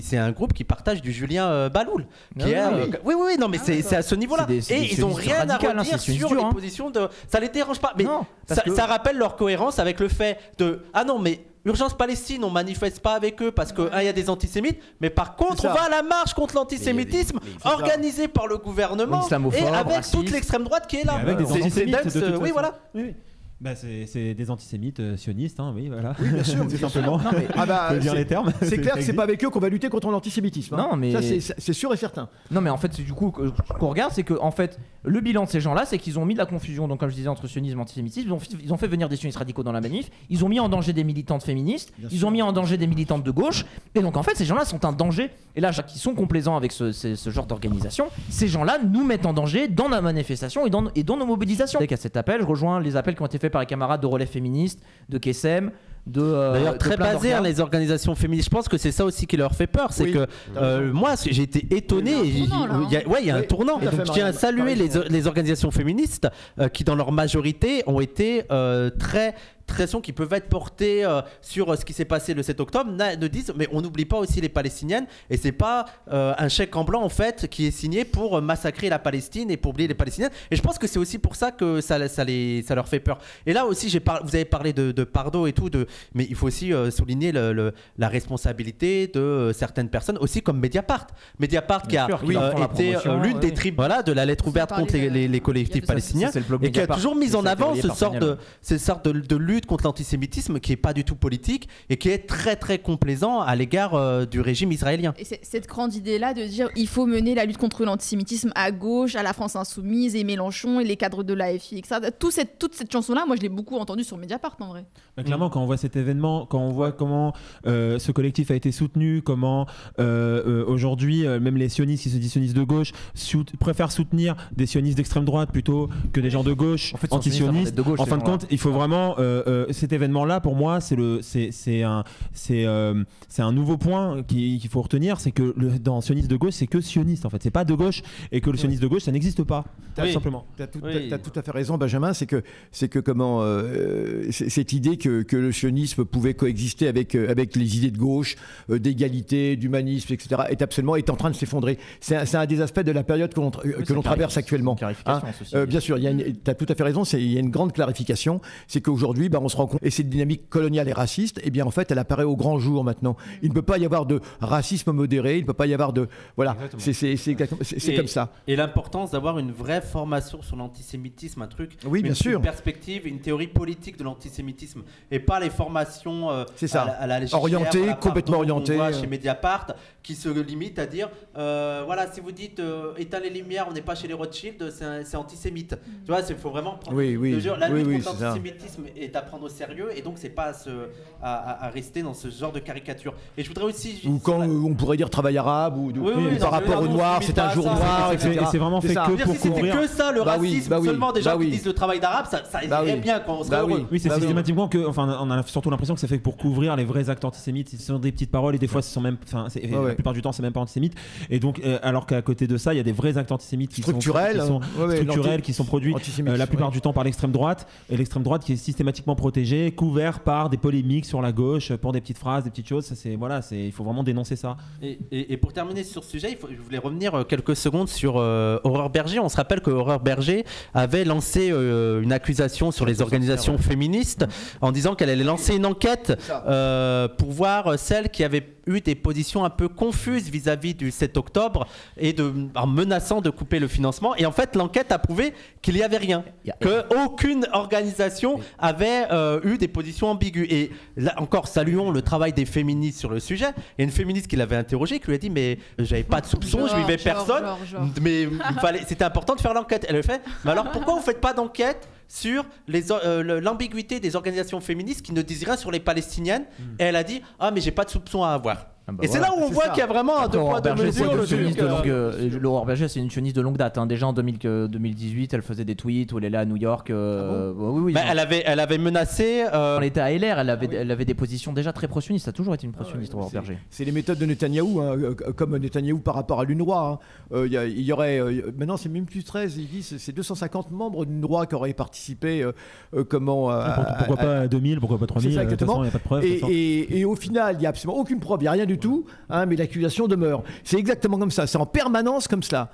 c'est un groupe qui partage du Julien Baloul. Oui, non, mais c'est à ce niveau-là. Et ils n'ont rien à redire sur les positions de. Ça les dérange pas. Mais ça rappelle leur cohérence avec le fait de. Ah non, mais. Urgence Palestine, on manifeste pas avec eux parce qu'il y a des antisémites, mais par contre, on va à la marche contre l'antisémitisme organisée par le gouvernement et avec toute l'extrême droite qui est là. Avec des antisémites, de toute oui, voilà. Oui. Bah c'est des antisémites sionistes, hein, oui, voilà. Oui, bien sûr, tout simplement. Faut dire les termes. C'est clair que c'est pas avec eux qu'on va lutter contre l'antisémitisme. Non, mais ça, c'est sûr et certain. Non, mais en fait, du coup, qu'on regarde, c'est que en fait, le bilan de ces gens-là, c'est qu'ils ont mis de la confusion. Donc, comme je disais, entre sionisme et antisémitisme, ils ont fait venir des sionistes radicaux dans la manif. Ils ont mis en danger des militantes féministes. Ils ont mis en danger des militantes de gauche. Et donc, en fait, ces gens-là sont un danger. Et là, qui sont complaisants avec ce genre d'organisation, ces gens-là nous mettent en danger dans la manifestation et dans nos mobilisations. Dès qu'à cet appel, je rejoins les appels qui ont été faits par les camarades de Relais Féministe, de KSM, d'ailleurs très basé les organisations féministes. Je pense que c'est ça aussi qui leur fait peur, c'est que moi j'ai été étonné. Il y a un tournant. Et donc je tiens à saluer les organisations féministes qui dans leur majorité ont été très qui peuvent être portées sur ce qui s'est passé le 7 octobre ne disent mais on n'oublie pas aussi les Palestiniennes et c'est pas un chèque en blanc en fait qui est signé pour massacrer la Palestine et pour oublier les Palestiniennes. Et je pense que c'est aussi pour ça que ça leur fait peur. Et là aussi vous avez parlé de Pardo et tout, mais il faut aussi souligner la responsabilité de certaines personnes aussi comme Mediapart qui a été l'une des tribus de la lettre ouverte contre les collectifs palestiniens et qui a toujours mis en avant ce sort de lutte contre l'antisémitisme qui est pas du tout politique et qui est très très complaisant à l'égard du régime israélien. Et cette grande idée là de dire il faut mener la lutte contre l'antisémitisme à gauche, à la France insoumise et Mélenchon et les cadres de l'AFI, etc. Toute cette chanson là, moi je l'ai beaucoup entendue sur Mediapart en vrai. Clairement, quand on voit cet événement, quand on voit comment ce collectif a été soutenu, comment aujourd'hui même les sionistes qui se disent sionistes de gauche préfèrent soutenir des sionistes d'extrême droite plutôt que des gens de gauche anti-sionistes. En fin de compte, il faut vraiment cet événement-là, pour moi, c'est un nouveau point qu'il faut retenir, c'est que dans sioniste de gauche, c'est que sioniste en fait, c'est pas de gauche, et que le sioniste de gauche, ça n'existe pas, tout simplement. T'as tout à fait raison, Benjamin. C'est que comment cette idée que le sionisme pouvait coexister avec les idées de gauche, d'égalité, d'humanisme, etc., est en train de s'effondrer. C'est un des aspects de la période que l'on traverse actuellement. Bien sûr, tu as tout à fait raison. Il y a une grande clarification, c'est qu'aujourd'hui, on se rend compte, et cette dynamique coloniale et raciste, eh bien en fait, elle apparaît au grand jour maintenant. Il ne peut pas y avoir de racisme modéré, il ne peut pas y avoir de... Voilà, c'est comme ça. Et l'importance d'avoir une vraie formation sur l'antisémitisme, un truc, une perspective, une théorie politique de l'antisémitisme, et pas les formations à la légère, orientées, complètement orientées. On voit chez Mediapart, qui se limitent à dire, voilà, si vous dites éteins les lumières, on n'est pas chez les Rothschild, c'est antisémite. Tu vois, il faut vraiment prendre la lutte contre l'antisémitisme est à prendre au sérieux, et donc c'est pas à rester dans ce genre de caricature. Et je voudrais aussi... Ou quand on pourrait dire travail arabe, ou par rapport aux noirs, c'est un jour noir, etc. Et c'est vraiment fait que pour couvrir... Si c'était que ça, le racisme, seulement des gens qui disent le travail d'arabe, ça irait bien quand on serait heureux. Oui, c'est systématiquement que... Enfin, on a surtout l'impression que c'est fait pour couvrir les vrais actes antisémites. Ce sont des petites paroles, et des fois, ce sont même... Enfin, la plupart du temps, c'est même pas antisémite. Et donc, alors qu'à côté de ça, il y a des vrais actes antisémites qui sont structurels, qui sont produits la plupart du temps par l'extrême droite, et l'extrême droite qui est systématiquement protégée, couvert par des polémiques sur la gauche pour des petites phrases, des petites choses. Il faut vraiment dénoncer ça. Et pour terminer sur ce sujet, je voulais revenir quelques secondes sur Aurore Berger. On se rappelle que Aurore Berger avait lancé une accusation sur les organisations féministes en disant qu'elle allait lancer une enquête pour voir celles qui avaient eu des positions un peu confuses vis-à-vis du 7 octobre et en menaçant de couper le financement. Et en fait, l'enquête a prouvé qu'il n'y avait rien, qu'aucune organisation avait eu des positions ambiguës. Et là encore, saluons le travail des féministes sur le sujet. Il y a une féministe qui l'avait interrogée, qui lui a dit mais j'avais pas de soupçons, je vivais personne, mais c'était important de faire l'enquête. Elle a fait mais alors pourquoi vous faites pas d'enquête sur l'ambiguïté des organisations féministes qui ne disent rien sur les Palestiniennes? Et elle a dit mais j'ai pas de soupçons à avoir. Et c'est là où on voit qu'il y a vraiment un deux poids deux mesures. Laure Berger, c'est une sioniste de longue date. Déjà en 2018, elle faisait des tweets où elle est là à New York. Oui. Elle avait menacé. Elle était à LR, elle avait des positions déjà très pro-sionistes. Ça a toujours été une pro-sioniste, Laure Berger. C'est les méthodes de Netanyahou, comme Netanyahou par rapport à l'UNRWA. Il y aurait. Maintenant, c'est même plus 13. Ils disent c'est 250 membres d'UNRWA qui auraient participé. Pourquoi pas 2000, pourquoi pas 3000? De toute façon, il n'y a pas de preuve. Et au final, il n'y a absolument aucune preuve, il n'y a rien du tout, mais l'accusation demeure. C'est exactement comme ça, c'est en permanence comme cela.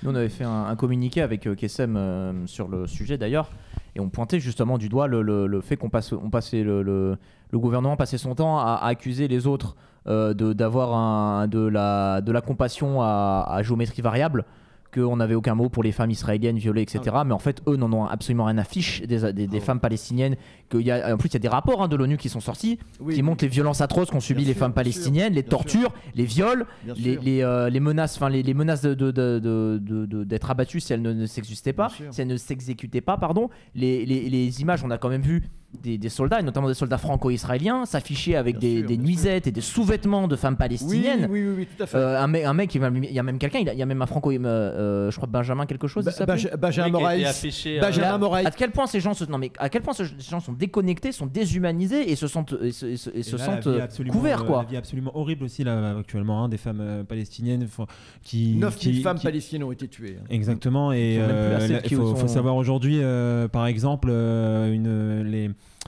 Nous, on avait fait un communiqué avec Kessem sur le sujet d'ailleurs, et on pointait justement du doigt le fait le gouvernement passait son temps à accuser les autres d'avoir de la compassion à géométrie variable, qu'on n'avait aucun mot pour les femmes israéliennes violées, etc. Mais en fait, eux n'en ont absolument rien à fiche des femmes palestiniennes. En plus, il y a des rapports de l'ONU qui sont sortis, qui montrent les violences atroces qu'ont subies les femmes palestiniennes, les tortures, les viols, les menaces, les menaces d'être abattues si elles ne s'exécutaient pas, les images, on a quand même vu des soldats, et notamment des soldats franco-israéliens, s'afficher avec des nuisettes et des sous-vêtements de femmes palestiniennes. Oui, tout à fait. Un mec, il y a même quelqu'un, il y a même un franco, je crois Benjamin quelque chose. Benjamin Moraes. À quel point ces gens sont déconnectés, sont déshumanisés et se sentent couverts, quoi. La vie absolument horrible aussi là actuellement, des femmes palestiniennes 9 000 femmes palestiniennes ont été tuées. Exactement, et il faut savoir aujourd'hui, par exemple,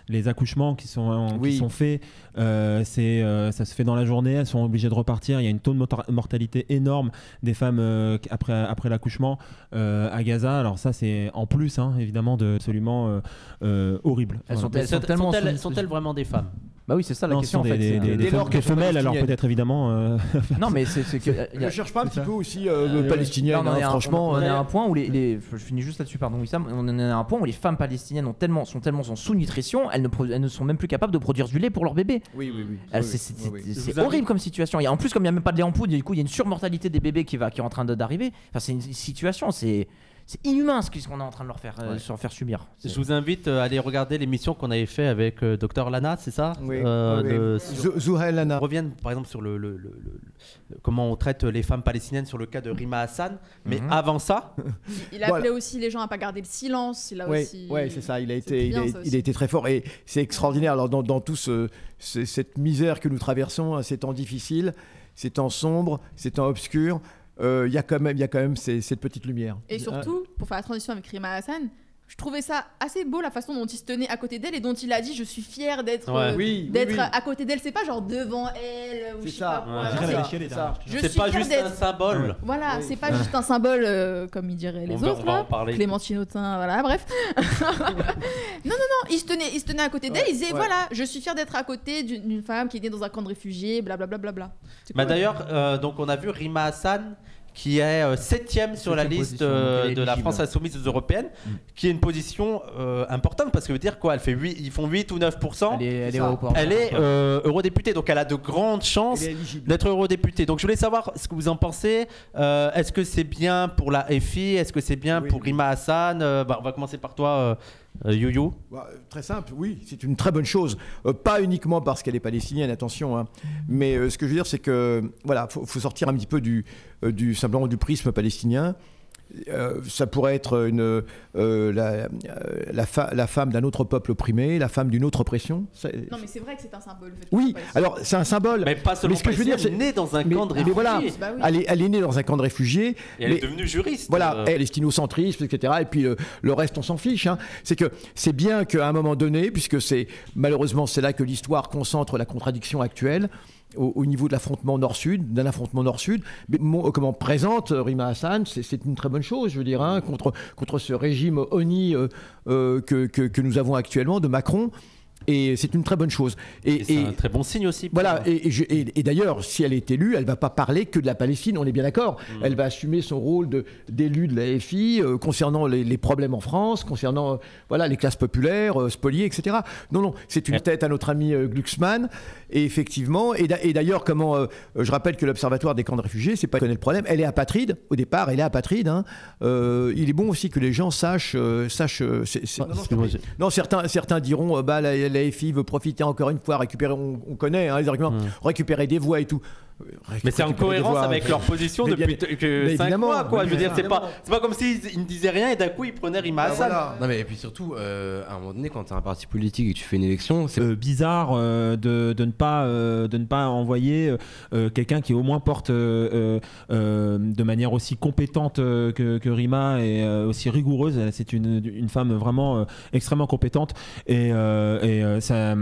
les accouchements qui sont faits, ça se fait dans la journée, elles sont obligées de repartir. Il y a une taux de mortalité énorme des femmes après l'accouchement à Gaza. Alors ça, c'est en plus, évidemment, absolument horrible. Sont-elles vraiment des femmes? Bah oui, c'est ça la question. Des femelles, alors peut-être évidemment. Non, mais c'est que. Ne cherche pas un petit peu aussi palestinienne. Franchement, on est à un point où je finis juste là-dessus, pardon, Wissam. On est à un point où les femmes palestiniennes sont tellement en sous-nutrition, elles ne sont même plus capables de produire du lait pour leur bébé. Oui. C'est horrible comme situation. Et en plus, comme il n'y a même pas de lait en poudre, du coup, il y a une surmortalité des bébés qui est en train d'arriver. Enfin, c'est une situation, c'est inhumain ce qu'on est en train de leur faire subir. Je vous invite à aller regarder l'émission qu'on avait fait avec Dr Lana, c'est ça? Oui. Zouhail Lana. On revient par exemple sur comment on traite les femmes palestiniennes sur le cas de Rima Hassan, mais avant ça... Il appelait aussi les gens à pas garder le silence. Oui, c'est ça, il a été très fort et c'est extraordinaire. Alors dans tout cette misère que nous traversons, ces temps difficiles, ces temps sombres, ces temps obscurs, il y a quand même cette petite lumière. Et surtout, pour faire la transition avec Rima Hassan, je trouvais ça assez beau la façon dont il se tenait à côté d'elle et dont il a dit je suis fier d'être à côté d'elle. C'est pas genre devant elle ou je sais pas quoi. C'est pas juste un symbole. Voilà, c'est pas juste un symbole comme il dirait les autres là. Clémentine Autain, voilà, bref. Non, il se tenait à côté d'elle. Il disait voilà, je suis fier d'être à côté d'une femme qui est née dans un camp de réfugiés, blablabla. D'ailleurs, donc on a vu Rima Hassan qui est 7e sur la liste de la France Insoumise européenne, qui est une position importante parce que veut dire quoi, ils font 8 ou 9%. Elle est eurodéputée, donc elle a de grandes chances d'être eurodéputée. Donc je voulais savoir ce que vous en pensez. Est-ce que c'est bien pour la FI? Est-ce que c'est bien pour Rima Hassan? On va commencer par toi. Youyou. Très simple, oui, c'est une très bonne chose. Pas uniquement parce qu'elle est palestinienne, attention, mais ce que je veux dire, c'est que voilà, faut sortir un petit peu simplement du prisme palestinien. Ça pourrait être la femme d'un autre peuple opprimé, la femme d'une autre oppression. Non, mais c'est vrai que c'est un symbole. Oui, alors c'est un symbole. Mais pas seulement. Mais ce que je veux dire, c'est née dans un camp de réfugiés. Voilà, elle est née dans un camp de réfugiés. Et elle est devenue juriste. Voilà, palestinocentrisme, etc. Et puis le reste, on s'en fiche. C'est bien qu'à un moment donné, puisque malheureusement c'est là que l'histoire concentre la contradiction actuelle. Au niveau de l'affrontement Nord-Sud, mais comment présente Rima Hassan, c'est une très bonne chose, je veux dire, contre ce régime honni que nous avons actuellement de Macron. Et c'est une très bonne chose. Et c'est un très bon signe aussi. Voilà. Et d'ailleurs, si elle est élue, elle ne va pas parler que de la Palestine, on est bien d'accord. Elle va assumer son rôle d'élu de la FI concernant les problèmes en France, concernant les classes populaires, spoliées, etc. Non, c'est une tête à notre ami Glucksmann. Et effectivement, et d'ailleurs, je rappelle que l'Observatoire des camps de réfugiés, c'est pas connaître le problème. Elle est apatride. Au départ, elle est apatride. Il est bon aussi que les gens sachent. Non, certains diront la FI veut profiter encore une fois, récupérer, on connaît les arguments, récupérer des voix et tout. Mais c'est en cohérence avec leur position depuis 5 mois, quoi. Je veux dire, c'est pas comme s'ils ne disaient rien et d'un coup ils prenaient Rima Hassan. Non, mais et puis surtout, à un moment donné, quand tu as un parti politique et que tu fais une élection, c'est bizarre de ne pas envoyer quelqu'un qui au moins porte de manière aussi compétente que Rima et aussi rigoureuse. C'est une femme vraiment extrêmement compétente et ça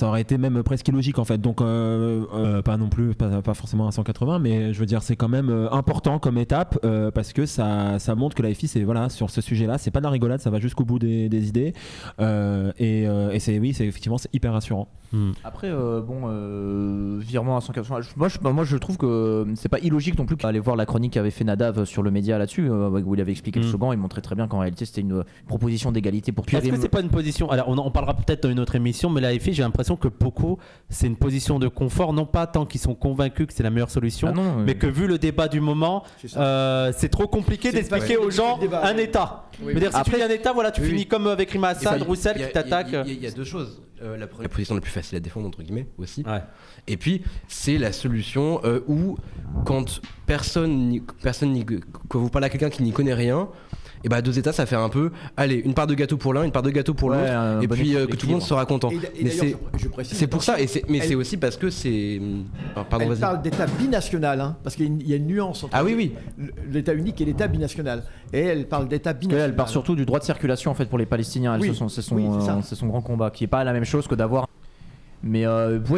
aurait été même presque illogique en fait. Donc pas non plus, pas forcément à 180, mais je veux dire c'est quand même important comme étape parce que ça montre que la FI c'est sur ce sujet-là, c'est pas de la rigolade, ça va jusqu'au bout des idées et c'est effectivement c'est hyper rassurant. Après virement à 180, moi je trouve que c'est pas illogique non plus d'aller voir la chronique qu'avait fait Nadav sur le média là-dessus où il avait expliqué le slogan, il montrait très bien qu'en réalité c'était une proposition d'égalité pour tous. Est-ce que c'est pas une position, alors on parlera peut-être dans une autre émission, mais la FI j'ai l'impression que beaucoup c'est une position de confort, non pas tant qu'ils sont convaincus que c'est la meilleure solution, mais que vu le débat du moment c'est trop compliqué d'expliquer aux gens un État. C'est-à-dire si tu dis un État, voilà, tu finis comme avec Rima Hassan, Roussel qui t'attaque. Il y a deux choses. La position la plus facile à défendre entre guillemets aussi. Et puis c'est la solution où quand personne quand vous parlez à quelqu'un qui n'y connaît rien, et bah 2 États ça fait un peu allez une part de gâteau pour l'un, une part de gâteau pour l'autre et puis que tout le monde sera content. Et c'est pour ça c'est aussi parce que c'est elle parle d'État binational parce qu'il y a une nuance entre l'État unique et l'État binational et elle parle d'État binational. Elle parle surtout du droit de circulation en fait pour les Palestiniens. C'est son grand combat qui est pas la même chose que d'avoir. Mais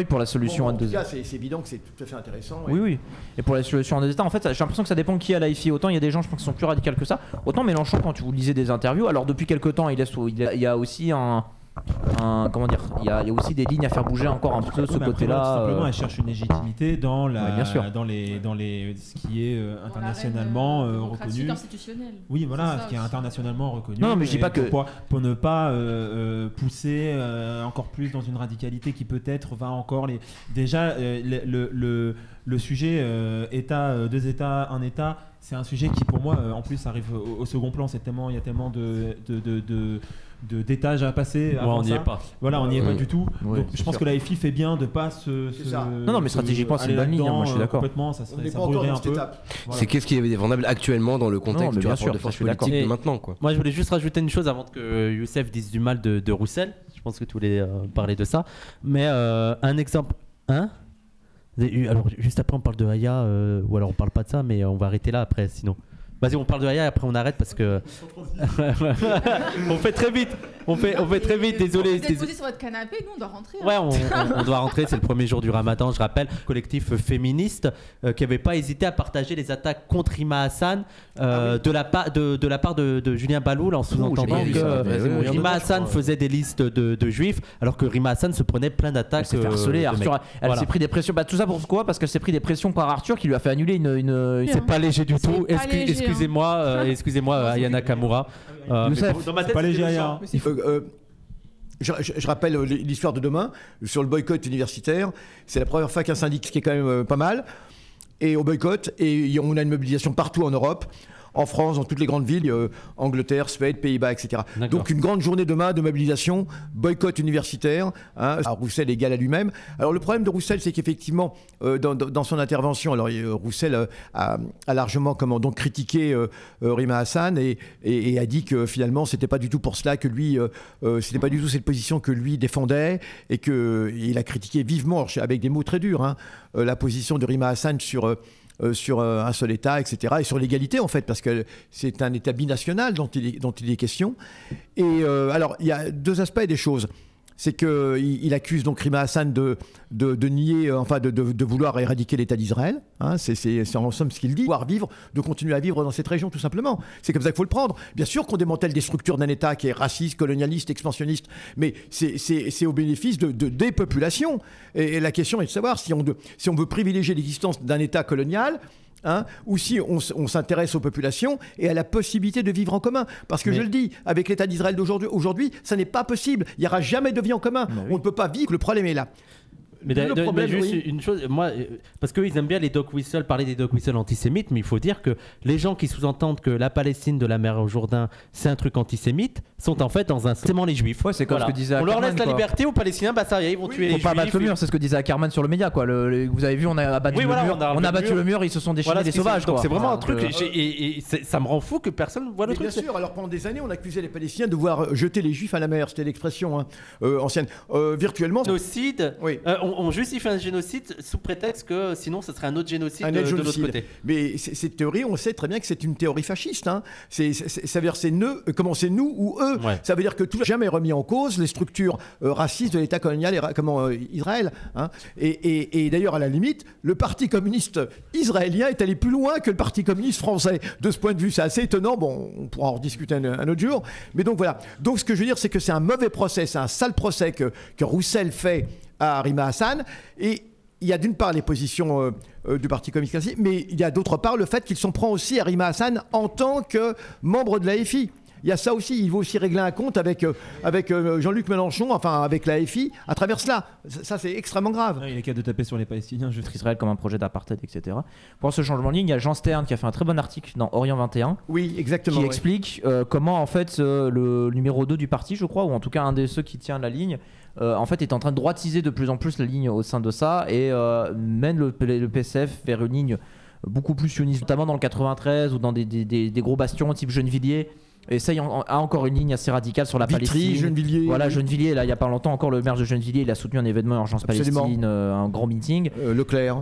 pour la solution en tout cas, c'est évident que c'est tout à fait intéressant. Oui. Et pour la solution en 2 États, en fait, j'ai l'impression que ça dépend qui a la FI. Autant il y a des gens, je pense, qui sont plus radicaux que ça. Autant Mélenchon, quand vous lisez des interviews, alors depuis quelques temps, il y a aussi comment dire, il y a aussi des lignes à faire bouger encore un peu ce côté-là. Tout simplement, elle cherche une légitimité dans ce qui est internationalement reconnu. Oui, voilà, ce qui est internationalement reconnu. Non, mais je dis pas que pour ne pas pousser encore plus dans une radicalité qui peut-être va encore déjà le sujet État, 2 États, 1 État. C'est un sujet qui pour moi en plus arrive au second plan. Il y a tellement d'étages à passer. On n'y est pas. Voilà, on n'y est pas du tout. Donc, je pense que la FI fait bien de pas Non, mais stratégiquement, c'est une bonne ligne. Moi, je suis d'accord. Complètement, ça brûlerait un peu. Voilà. C'est qu'est-ce qui est défendable actuellement dans le contexte du rapport de force politique de maintenant, quoi. Moi, je voulais juste rajouter une chose avant que Youssef dise du mal de Roussel. Je pense que tu voulais parler de ça. Mais un exemple. Alors, juste après, on parle de Aya, ou alors on parle pas de ça, mais on va arrêter là après, sinon. Vas-y, on parle de Aya et après on arrête parce que. On fait très vite. On fait très vite, désolé. Vous êtes posé sur votre canapé, nous on doit rentrer. Ouais, on doit rentrer, c'est le premier jour du Ramadan, je rappelle. Collectif féministe qui n'avait pas hésité à partager les attaques contre Rima Hassan de la part de Julien Baloul en sous-entendant que Rima Hassan faisait des listes de juifs alors que Rima Hassan se prenait plein d'attaques. Elle s'est fait harceler, Arthur. Elle s'est pris des pressions. Tout ça pourquoi ? Parce qu'elle s'est pris des pressions par Arthur qui lui a fait annuler une... C'est pas léger du tout. Excusez-moi, Ayana Kamura. Dans ma tête, pas léger, Aya. Je rappelle l'histoire de demain sur le boycott universitaire. C'est la première fois qu'un syndicat qui est quand même pas mal. Et au boycott, et on a une mobilisation partout en Europe. En France, dans toutes les grandes villes, Angleterre, Suède, Pays-Bas, etc. Donc une grande journée demain de mobilisation, boycott universitaire, Roussel égal à lui-même. Alors le problème de Roussel, c'est qu'effectivement, dans son intervention, alors Roussel a largement donc critiqué Rima Hassan et a dit que finalement, c'était pas du tout pour cela que lui, c'était pas du tout cette position que lui défendait et qu'il a critiqué vivement, avec des mots très durs, la position de Rima Hassan sur un seul État, etc. Et sur l'égalité, en fait, parce que c'est un État binational dont il est question. Et alors, il y a 2 aspects des choses. C'est qu'il accuse donc Rima Hassan de nier, de vouloir éradiquer l'État d'Israël. C'est en somme ce qu'il dit. De continuer à vivre dans cette région, tout simplement. C'est comme ça qu'il faut le prendre. Bien sûr qu'on démantèle des structures d'un État qui est raciste, colonialiste, expansionniste, mais c'est au bénéfice des populations. Et la question est de savoir si on veut privilégier l'existence d'un État colonial, ou si on s'intéresse aux populations et à la possibilité de vivre en commun. Parce que je le dis, avec l'État d'Israël d'aujourd'hui, ça n'est pas possible. Il n'y aura jamais de vie en commun. On ne peut pas vivre. Le problème est là. Mais juste une chose, moi, parce qu'ils aiment bien les dog whistles, parler des dog whistles antisémites, mais il faut dire que les gens qui sous-entendent que la Palestine de la mer au Jourdain, c'est un truc antisémite, sont en fait dans un sément les juifs. Ouais, c'est comme ce que disait on leur laisse Ackerman, la liberté aux Palestiniens, bah ça y est, ils vont tuer les juifs. Faut pas abattre le mur, c'est ce que disait Ackerman sur le média, quoi. Vous avez vu, on a abattu le mur, on a abattu le mur, ils se sont déchaînés des sauvages, donc quoi. c'est vraiment un truc, et ça me rend fou que personne voit le truc. Bien sûr, alors pendant des années, on accusait les Palestiniens de vouloir jeter les Juifs à la mer, c'était l'expression ancienne. Virtuellement. Génocide, on justifie un génocide sous prétexte que sinon ce serait un autre génocide de l'autre côté. Mais cette théorie, on sait très bien que c'est une théorie fasciste. Ça veut dire c'est nous ou eux. Ouais. Ça veut dire que tout n'a jamais remis en cause les structures racistes de l'État colonial Israël. Et d'ailleurs, à la limite, le Parti communiste israélien est allé plus loin que le Parti communiste français. De ce point de vue, c'est assez étonnant. Bon, on pourra en rediscuter un autre jour. Mais donc voilà. Donc ce que je veux dire, c'est que c'est un mauvais procès, c'est un sale procès que Roussel fait à Rima Hassan. Et il y a d'une part les positions du Parti communiste, mais il y a d'autre part le fait qu'ils s'en prend aussi à Rima Hassan en tant que membre de la FI. Il y a ça aussi, il veut aussi régler un compte avec Jean-Luc Mélenchon, enfin avec la FI, à travers cela. Ça, c'est extrêmement grave. Il est capable de taper sur les Palestiniens. Israël comme un projet d'apartheid, etc. Pour ce changement de ligne, il y a Jean Stern qui a fait un très bon article dans Orient 21. Oui, exactement. Qui explique comment, en fait, le numéro 2 du parti, je crois, ou en tout cas un de ceux qui tient la ligne, en fait, est en train de droitiser de plus en plus la ligne au sein de ça et mène le PCF vers une ligne beaucoup plus sioniste, notamment dans le 93 ou dans des gros bastions type Gennevilliers. Et ça, il y a encore une ligne assez radicale sur la Palestine. Gennevilliers. Voilà, Gennevilliers, là, il n'y a pas longtemps, encore le maire de Gennevilliers, il a soutenu un événement Urgence Palestine, un grand meeting. Leclerc.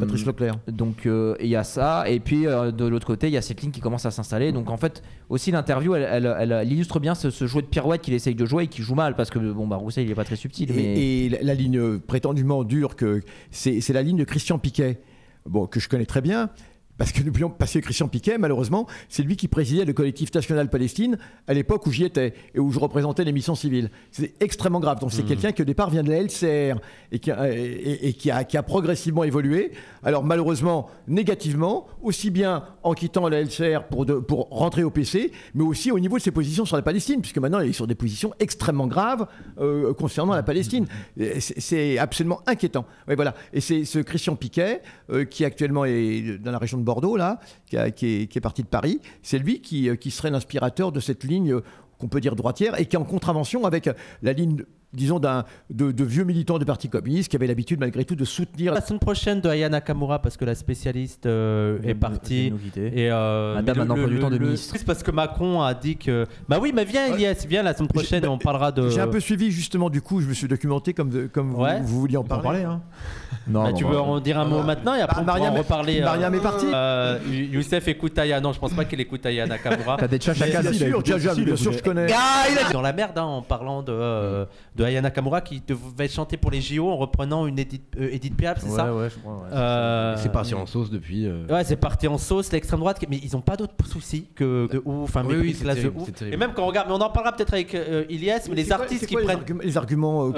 Patrice Leclerc. Donc, il y a ça. Et puis, de l'autre côté, il y a cette ligne qui commence à s'installer. Donc, en fait, aussi, l'interview, elle illustre bien ce jouet de pirouette qu'il essaye de jouer et qui joue mal parce que, Roussel, il n'est pas très subtil. Et la ligne prétendument dure, c'est la ligne de Christian Piquet, que je connais très bien. Parce que n'oublions pas que Christian Piquet, malheureusement, c'est lui qui présidait le collectif national Palestine à l'époque où j'y étais et où je représentais les missions civiles. C'est extrêmement grave. Donc c'est quelqu'un qui au départ vient de la LCR et qui a progressivement évolué. Alors malheureusement, négativement, aussi bien en quittant la LCR pour rentrer au PC, mais aussi au niveau de ses positions sur la Palestine, puisque maintenant il est sur des positions extrêmement graves concernant la Palestine. C'est absolument inquiétant. Ouais, voilà. Et c'est ce Christian Piquet qui actuellement est dans la région de Bordeaux, là, qui est parti de Paris, c'est lui qui serait l'inspirateur de cette ligne qu'on peut dire droitière et qui est en contravention avec la ligne, disons, de vieux militants du Parti communiste qui avaient l'habitude malgré tout de soutenir. La semaine prochaine de Aya Nakamura parce que la spécialiste est partie. Et Madame a un emploi du temps de ministre. C'est parce que Macron a dit que. Bah oui, mais viens Elias, viens la semaine prochaine et on parlera de. J'ai un peu suivi justement, du coup, je me suis documenté comme vous vouliez en parler. Hein. Non, tu veux en dire un mot maintenant et après on pourra en reparler. Mariam est partie. Youssef écoute Aya. Non, je pense pas qu'il écoute Aya Nakamura. T'as des tchats chacun. Bien sûr, je connais. Dans la merde en parlant de Aya Nakamura qui devait chanter pour les JO en reprenant une Edith Piaf, c'est ça? Ouais, je crois. C'est parti en sauce depuis. Ouais, c'est parti en sauce, l'extrême droite, mais ils ont pas d'autres soucis que de ouf, enfin, oui, classe de ouf. Et même quand on regarde, mais on en parlera peut-être avec Ilias, mais les artistes qui prennent. Les arguments,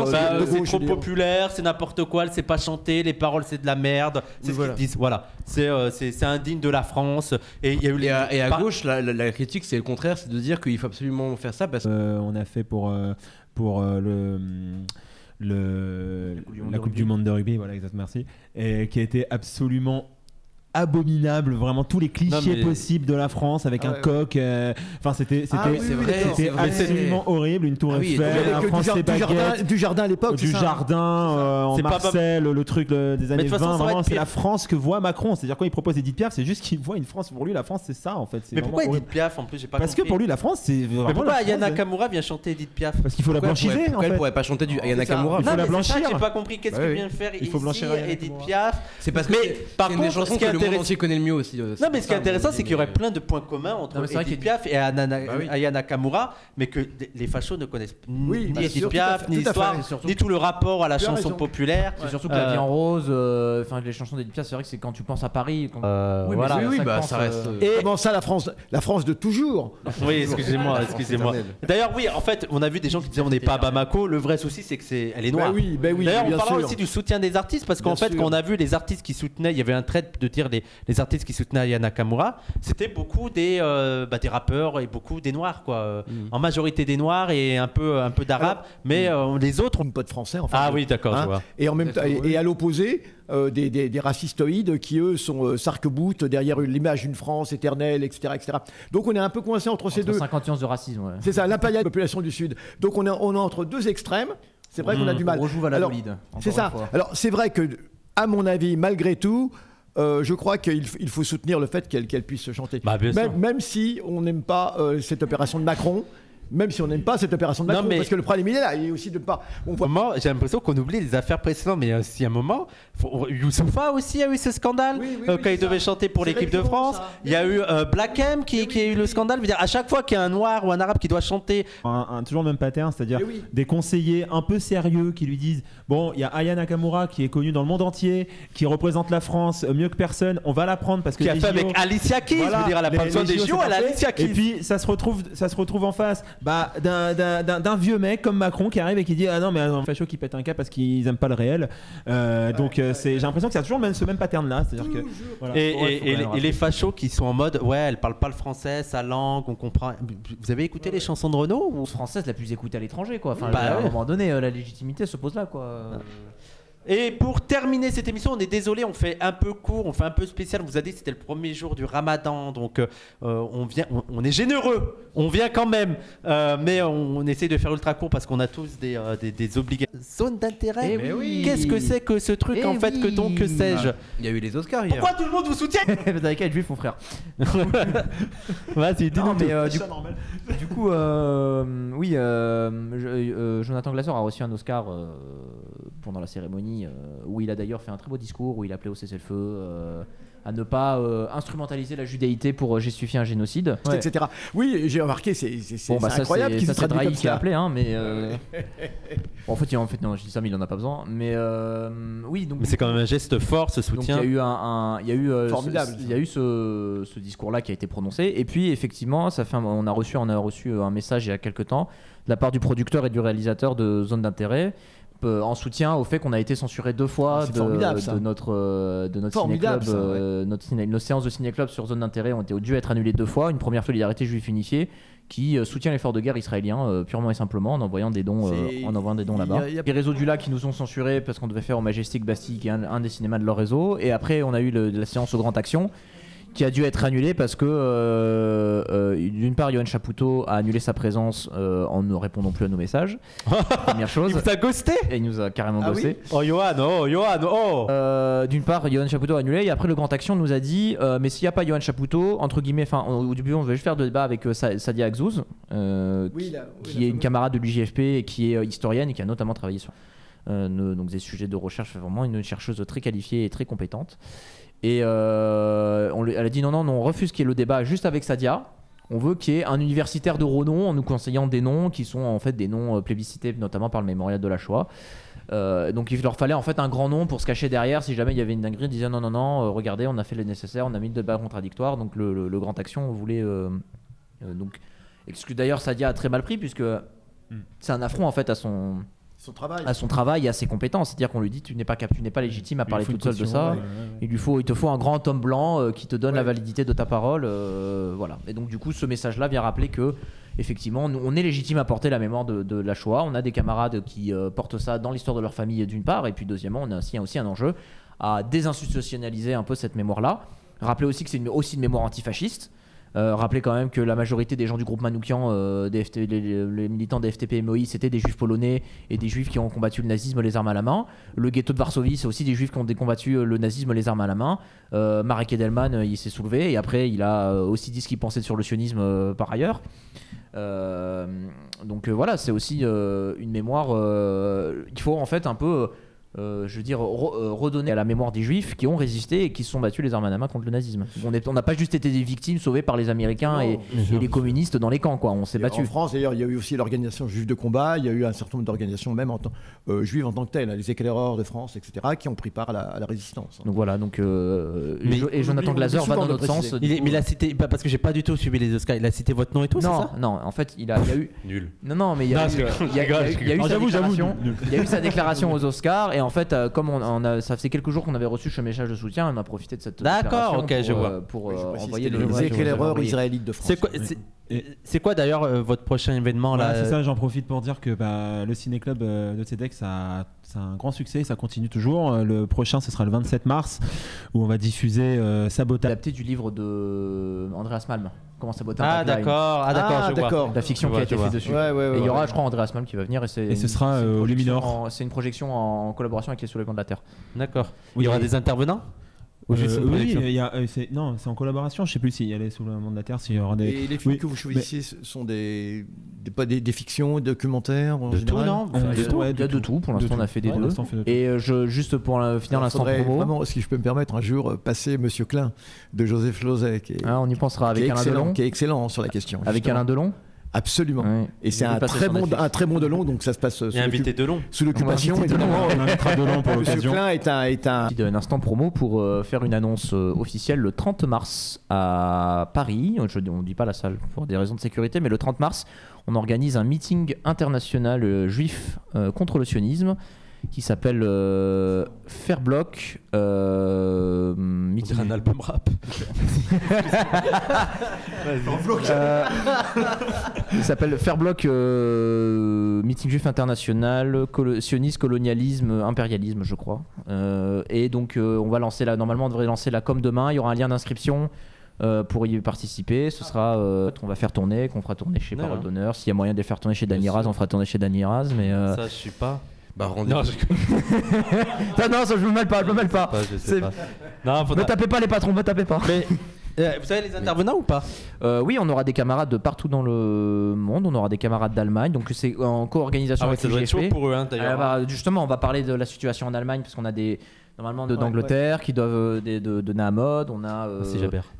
c'est trop populaire, c'est n'importe quoi, c'est pas chanté, les paroles c'est de la merde, c'est ce qu'ils disent. Voilà, c'est indigne de la France. Et il y a eu à gauche, la critique, c'est le contraire, c'est de dire qu'il faut absolument faire ça parce qu'on a fait pour la Coupe du Monde de rugby, voilà, exact, merci, et qui a été absolument abominable, vraiment tous les clichés possibles de la France avec un coq, enfin c'était absolument horrible, une tour Eiffel, un français baguette, du jardin à l'époque, du jardin en Marcel, le truc des années 20, vraiment c'est la France que voit Macron, c'est-à-dire quand il propose Edith Piaf, c'est juste qu'il voit une France, pour lui la France c'est ça en fait. Mais pourquoi Edith Piaf en plus, j'ai pas compris. Parce que pour lui la France c'est vraiment. Mais pourquoi Aya Nakamura vient chanter Edith Piaf? Parce qu'il faut la blanchiser en fait. Pourquoi elle pourrait pas chanter du Aya Nakamura? Il faut la blanchir. J'ai pas compris qu'est-ce qu'il vient faire ici Edith Piaf. C'est parce que par contre chansons que le monde entier connaît le mieux aussi. Non, mais ce qui est intéressant, c'est qu'il y aurait plein de points communs entre Edith Piaf et Aya Nakamura, mais que les fachos ne connaissent ni Edith Piaf, ni l'histoire, ni tout le rapport à la chanson populaire. C'est surtout que La Vie en Rose, enfin les chansons d'Edith Piaf, c'est vrai que c'est quand tu penses à Paris. Ça reste. Et comment ça, la France de toujours? Oui, excusez-moi. D'ailleurs, oui, en fait, on a vu des gens qui disaient on n'est pas à Bamako. Le vrai souci, c'est que elle est noire. Oui, d'ailleurs, on parlera aussi du soutien des artistes, parce qu'en fait, quand on a vu les artistes qui soutenaient, il y avait un trait de dire les artistes qui soutenaient Aya Nakamura, c'était beaucoup des rappeurs et beaucoup des noirs, quoi. En majorité des noirs et un peu d'arabes, mais les autres. Mon pote français, enfin. Ah oui, d'accord, je vois. Et en même temps, et à l'opposé, des racistoïdes qui eux sont s'arc-boutent derrière l'image d'une France éternelle, etc., etc. Donc on est un peu coincé entre ces deux. 50 nuances de racisme. Ouais. C'est ça, l'impériale de la population du Sud. Donc on est entre deux extrêmes. C'est vrai qu'on a du mal. On rejoue Valladolid. C'est ça. Alors c'est vrai que, à mon avis, malgré tout, je crois qu'il faut soutenir le fait qu'elle puisse chanter. Même si on n'aime pas cette opération de Macron. Même si on n'aime pas cette opération de Macron, parce que le problème il est là, il est aussi de ne pas. J'ai l'impression qu'on oublie les affaires précédentes, mais il y a un moment, Youssoupha aussi a eu ce scandale quand il devait chanter pour l'équipe de France. Il y a eu Black M qui a eu le scandale. Je veux dire, à chaque fois qu'il y a un noir ou un arabe qui doit chanter, toujours le même pattern, c'est-à-dire des conseillers un peu sérieux qui lui disent bon, il y a Aya Nakamura qui est connue dans le monde entier, qui représente la France mieux que personne, on va la prendre parce que qui a fait avec Alicia Keys. Je veux dire, elle a pas besoin des JO, elle a Alicia Keys. Et puis ça se retrouve en face d'un vieux mec comme Macron qui arrive et qui dit ah non mais un facho qui pète un câble parce qu'ils aiment pas le réel. Donc j'ai l'impression que c'est toujours ce même pattern là, c'est-à-dire que voilà, et les fachos qui sont en mode ouais, elle parle pas le français, sa langue, on comprend. Vous avez écouté les chansons de Renaud ou française la plus écoutée à l'étranger, quoi. Enfin, à un moment donné, la légitimité se pose là, quoi. Et pour terminer cette émission, on est désolé, on fait un peu court, on fait un peu spécial. On vous a dit que c'était le premier jour du Ramadan, donc on est généreux, on vient quand même, mais on essaie de faire ultra court parce qu'on a tous des obligations. Zone d'intérêt. Qu'est-ce que c'est que ce truc en fait, que sais-je? Il y a eu les Oscars hier. Pourquoi tout le monde vous soutient? Vous avez qu'à être juif, mon frère. Vas-y, dis-nous. Du coup, oui, Jonathan Glazer a reçu un Oscar pendant la cérémonie. Où il a d'ailleurs fait un très beau discours où il appelait au cessez-le-feu, à ne pas instrumentaliser la judéité pour justifier un génocide, etc. Oui, j'ai remarqué, c'est incroyable qu'il se traduise comme ça. Qui a appelé, hein, mais en fait non, je dis ça, mais il en a pas besoin. Mais oui, donc. Mais c'est quand même un geste fort, ce soutien. Donc il y a eu formidable. Il y a eu ce discours-là qui a été prononcé, et puis effectivement, on a reçu un message il y a quelques temps de la part du producteur et du réalisateur de Zone d'intérêt. En soutien au fait qu'on a été censuré 2 fois de notre ciné-club, nos séances de ciné-club sur Zone d'intérêt ont dû être annulées 2 fois. Une première solidarité juif unifiée qui soutient l'effort de guerre israélien purement et simplement en envoyant des dons là-bas. Les réseaux du lac qui nous ont censurés parce qu'on devait faire au Majestic Bastille, qui est un des cinémas de leur réseau. Et après on a eu la séance au Grand Action, qui a dû être annulé parce que d'une part Yoann Chapoutot a annulé sa présence en ne répondant plus à nos messages. Première chose. Il vous a ghosté? Et il nous a carrément ghosté. Oui. Oh Yoann. D'une part Yoann Chapoutot a annulé, et après le Grand Action nous a dit mais s'il n'y a pas Yoann Chapoutot, entre guillemets, au début on devait juste faire de débat avec Sadia Agzouz, qui est une camarade de l'UJFP et qui est historienne et qui a notamment travaillé sur donc des sujets de recherche, vraiment une chercheuse très qualifiée et très compétente. Et elle a dit non, on refuse qu'il y ait le débat juste avec Sadia. On veut qu'il y ait un universitaire de renom en nous conseillant des noms qui sont en fait des noms plébiscités notamment par le mémorial de la Shoah. Donc il leur fallait en fait un grand nom pour se cacher derrière si jamais il y avait une dinguerie. Ils disaient non, regardez, on a fait le nécessaire, on a mis le débat contradictoire. Donc le Grand Action voulait donc exclu. D'ailleurs Sadia a très mal pris puisque c'est un affront en fait à son travail et à ses compétences. C'est-à-dire qu'on lui dit tu n'es pas légitime à parler toute seule de ça. Il te faut un grand homme blanc qui te donne la validité de ta parole. Voilà. Et donc du coup ce message-là vient rappeler que effectivement on est légitime à porter la mémoire de la Shoah. On a des camarades qui portent ça dans l'histoire de leur famille d'une part, et puis deuxièmement on a aussi un enjeu à désinstitutionnaliser un peu cette mémoire-là. Rappeler aussi que c'est aussi une mémoire antifasciste. Rappelez quand même que la majorité des gens du groupe Manoukian, les militants des FTP et MOI, c'était des juifs polonais et des juifs qui ont combattu le nazisme les armes à la main. Le ghetto de Varsovie, c'est aussi des juifs qui ont combattu le nazisme les armes à la main. Marek Edelman, il s'est soulevé et après il a aussi dit ce qu'il pensait sur le sionisme par ailleurs. Donc voilà, c'est aussi une mémoire qu'il faut en fait un peu redonner à la mémoire des juifs qui ont résisté et qui se sont battus les armes à la main contre le nazisme. On n'a pas juste été des victimes sauvées par les Américains et les communistes dans les camps, quoi. On s'est battus. En France, d'ailleurs, il y a eu aussi l'organisation juive de combat, il y a eu un certain nombre d'organisations même juives en tant que telles, les éclaireurs de France, etc., qui ont pris part à la résistance. Donc voilà, et Jonathan Glazer va dans notre sens. Mais il a cité, parce que j'ai pas du tout suivi les Oscars, il a cité votre nom et tout, c'est ça? Non, en fait, il y a eu... Nul. Non, mais il y a eu sa déclaration aux Oscars, et en fait, comme ça faisait quelques jours qu'on avait reçu ce message de soutien, on a profité de cette D'accord, ok, je vois. Pour Oui, envoyer le les éclaireurs israélites de France. C'est quoi d'ailleurs votre prochain événement là? C'est ça, j'en profite pour dire que le ciné-club de CEDEX, c'est un grand succès, ça continue toujours. Le prochain, ce sera le 27 mars, où on va diffuser Sabotage. Adapté du livre de Andreas Malm. Comment saboter Ah d'accord, je vois. La fiction qui a été faite dessus. Et il y aura, je crois, Andreas Malm qui va venir et ce sera au Luminor. C'est une projection en collaboration avec les Soulèvements de la Terre. D'accord. Il y aura des intervenants? Oui, c'est en collaboration. Je sais plus s'il y a les sous le monde de la Terre, s'il y aura des. Et les films que vous choisissez sont des fictions, des documentaires en général. Non, il y a de tout. Pour l'instant, on a fait des deux. Et juste pour finir l'instant promo. Vraiment, si je peux me permettre, un jour passer Monsieur Klein de Joseph Lozay, on y pensera avec Alain Delon, qui est excellent sur la question. Avec Alain Delon. Absolument. Ouais. Et c'est un très bon Delon, donc ça se passe sous l'occupation. On invitera Delon pour l'occasion. Monsieur Klein est un instant promo pour faire une annonce officielle le 30 mars à Paris. On ne dit pas la salle pour des raisons de sécurité, mais le 30 mars, on organise un meeting international juif contre le sionisme qui s'appelle Faire Bloc. C'est un album rap. Il s'appelle Faire Bloc Meeting Juif International, sionisme, colonialisme, impérialisme, je crois. Et donc, on va lancer normalement, on devrait lancer la com demain. Il y aura un lien d'inscription. Pour y participer, ce sera on va faire tourner, qu'on fera tourner chez Parole d'Honneur. S'il y a moyen de les faire tourner chez Dany Raz, on fera tourner chez Dany Raz. Mais ça, je suis pas. Non, ça je me mêle pas. Je sais pas. Non, me tapez pas les patrons, me tapez pas. Mais vous savez les intervenants ou pas? Oui, on aura des camarades de partout dans le monde. On aura des camarades d'Allemagne, donc c'est en co-organisation avec le GFP. Ça doit être chaud pour eux, d'ailleurs. Justement, on va parler de la situation en Allemagne parce qu'on a normalement d'Angleterre qui doivent donner à mode. On a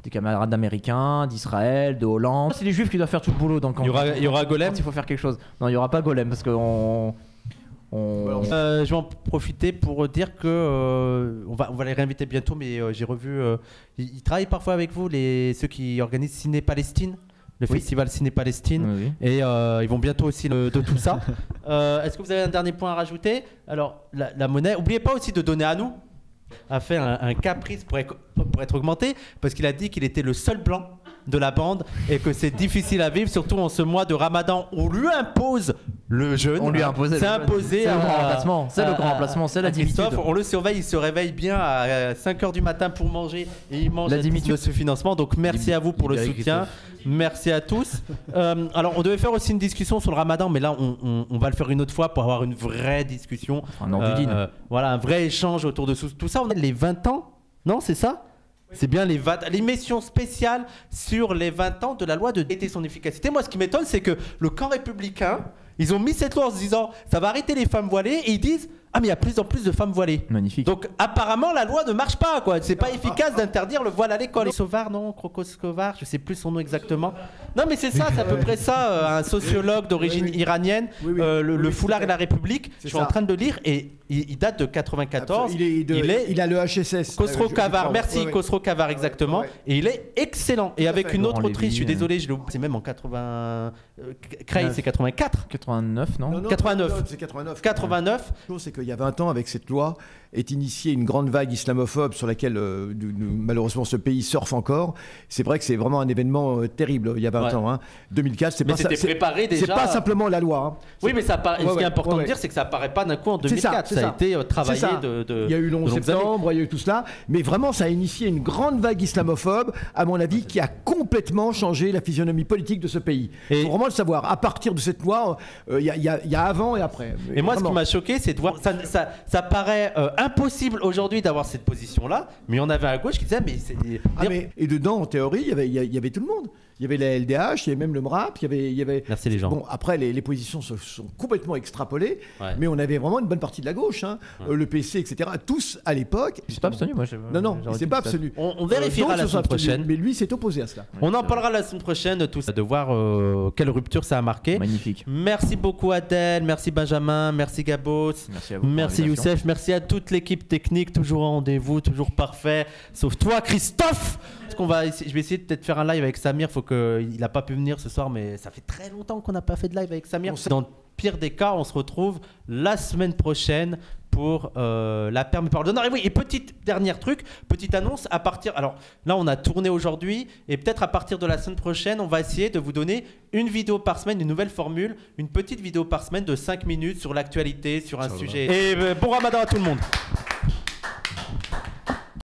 des camarades d'Américains, d'Israël, de Hollande. C'est les Juifs qui doivent faire tout le boulot dans le camp. Il y aura Golem. Il faut faire quelque chose. Non, il y aura pas Golem parce que je vais en profiter pour dire que on va les réinviter bientôt, mais j'ai revu. Ils travaillent parfois avec vous, ceux qui organisent Ciné Palestine, le festival Ciné Palestine, et ils vont bientôt aussi de tout ça. Est-ce que vous avez un dernier point à rajouter? Alors la monnaie, n'oubliez pas aussi de donner à nous. A fait un caprice pour être augmenté parce qu'il a dit qu'il était le seul blanc de la bande et que c'est difficile à vivre, surtout en ce mois de Ramadan. On lui impose le jeûne. On lui a imposé. C'est imposé. C'est le grand remplacement. C'est le grand remplacement. C'est la dimitude. On le surveille. Il se réveille bien à 5h du matin pour manger et il mange la dimitude de ce financement. Donc merci à vous pour le soutien. Merci à tous. Alors on devait faire aussi une discussion sur le Ramadan, mais là on va le faire une autre fois pour avoir une vraie discussion. Voilà, un vrai échange autour de tout ça. On a les 20 ans. Non, c'est ça? C'est bien l'émission spéciale sur les 20 ans de la loi de déter son efficacité. Moi, ce qui m'étonne, c'est que le camp républicain, ils ont mis cette loi en se disant ça va arrêter les femmes voilées, et ils disent ah mais il y a plus en plus de femmes voilées. Magnifique. Donc apparemment la loi ne marche pas, quoi. C'est pas efficace d'interdire le voile à l'école. Sovar, non, Krokoscovar, je sais plus son nom exactement. Non mais c'est ça, c'est à peu près ça. Un sociologue d'origine iranienne, le foulard et la République. Je suis en train de le lire et il date de 94. Il a le HSS. Khosrow Kavar, merci Khosrow Kavar exactement. Et il est excellent. Et avec une autre autrice, je suis désolé, c'est même en 80. Cray, c'est 84. 89, non, 89. C'est 89. 89. C'est qu'il y a 20 ans, avec cette loi, est initiée une grande vague islamophobe sur laquelle malheureusement ce pays surfe encore. C'est vrai que c'est vraiment un événement terrible il y a 20 ans. 2004, c'est pas ça. C'était préparé déjà. C'est pas simplement la loi. Oui, mais ce qui est important de dire, c'est que ça apparaît pas d'un coup en 2004. Ça a été travaillé Il y a eu le 11 septembre, il y a eu tout cela. Mais vraiment, ça a initié une grande vague islamophobe, à mon avis, qui a complètement changé la physionomie politique de ce pays. Il faut vraiment le savoir. À partir de cette loi, il y a avant et après. Et moi, ce qui m'a choqué, c'est de voir. Ça paraît impossible aujourd'hui d'avoir cette position-là, mais on avait à gauche qui disait et dedans, en théorie, il y avait tout le monde. Il y avait la LDH, il y avait même le MRAP, il y avait... Merci les gens. Bon, après, les positions se sont complètement extrapolées, mais on avait vraiment une bonne partie de la gauche, le PC, etc. Tous, à l'époque... C'est pas abstenu, moi. Non, c'est pas abstenu. On vérifiera la semaine prochaine. Mais lui s'est opposé à cela. On en parlera la semaine prochaine de tout ça, de voir quelle rupture ça a marqué. Magnifique. Merci beaucoup Adèle, merci Benjamin, merci Gabos, merci à vous, merci Youssef, merci à toute l'équipe technique, toujours au rendez-vous, toujours parfait, sauf toi Christophe. Je vais essayer de peut-être faire un live avec Samir. Il n'a pas pu venir ce soir, mais ça fait très longtemps qu'on n'a pas fait de live avec Samir. Dans le pire des cas, on se retrouve la semaine prochaine pour la permis-parole d'honneur. Et oui, et petite dernière truc, petite annonce, à partir... Alors là, on a tourné aujourd'hui, et peut-être à partir de la semaine prochaine, on va essayer de vous donner une vidéo par semaine, une nouvelle formule, une petite vidéo par semaine de 5 minutes sur l'actualité, sur un sujet. Et bon ramadan à tout le monde.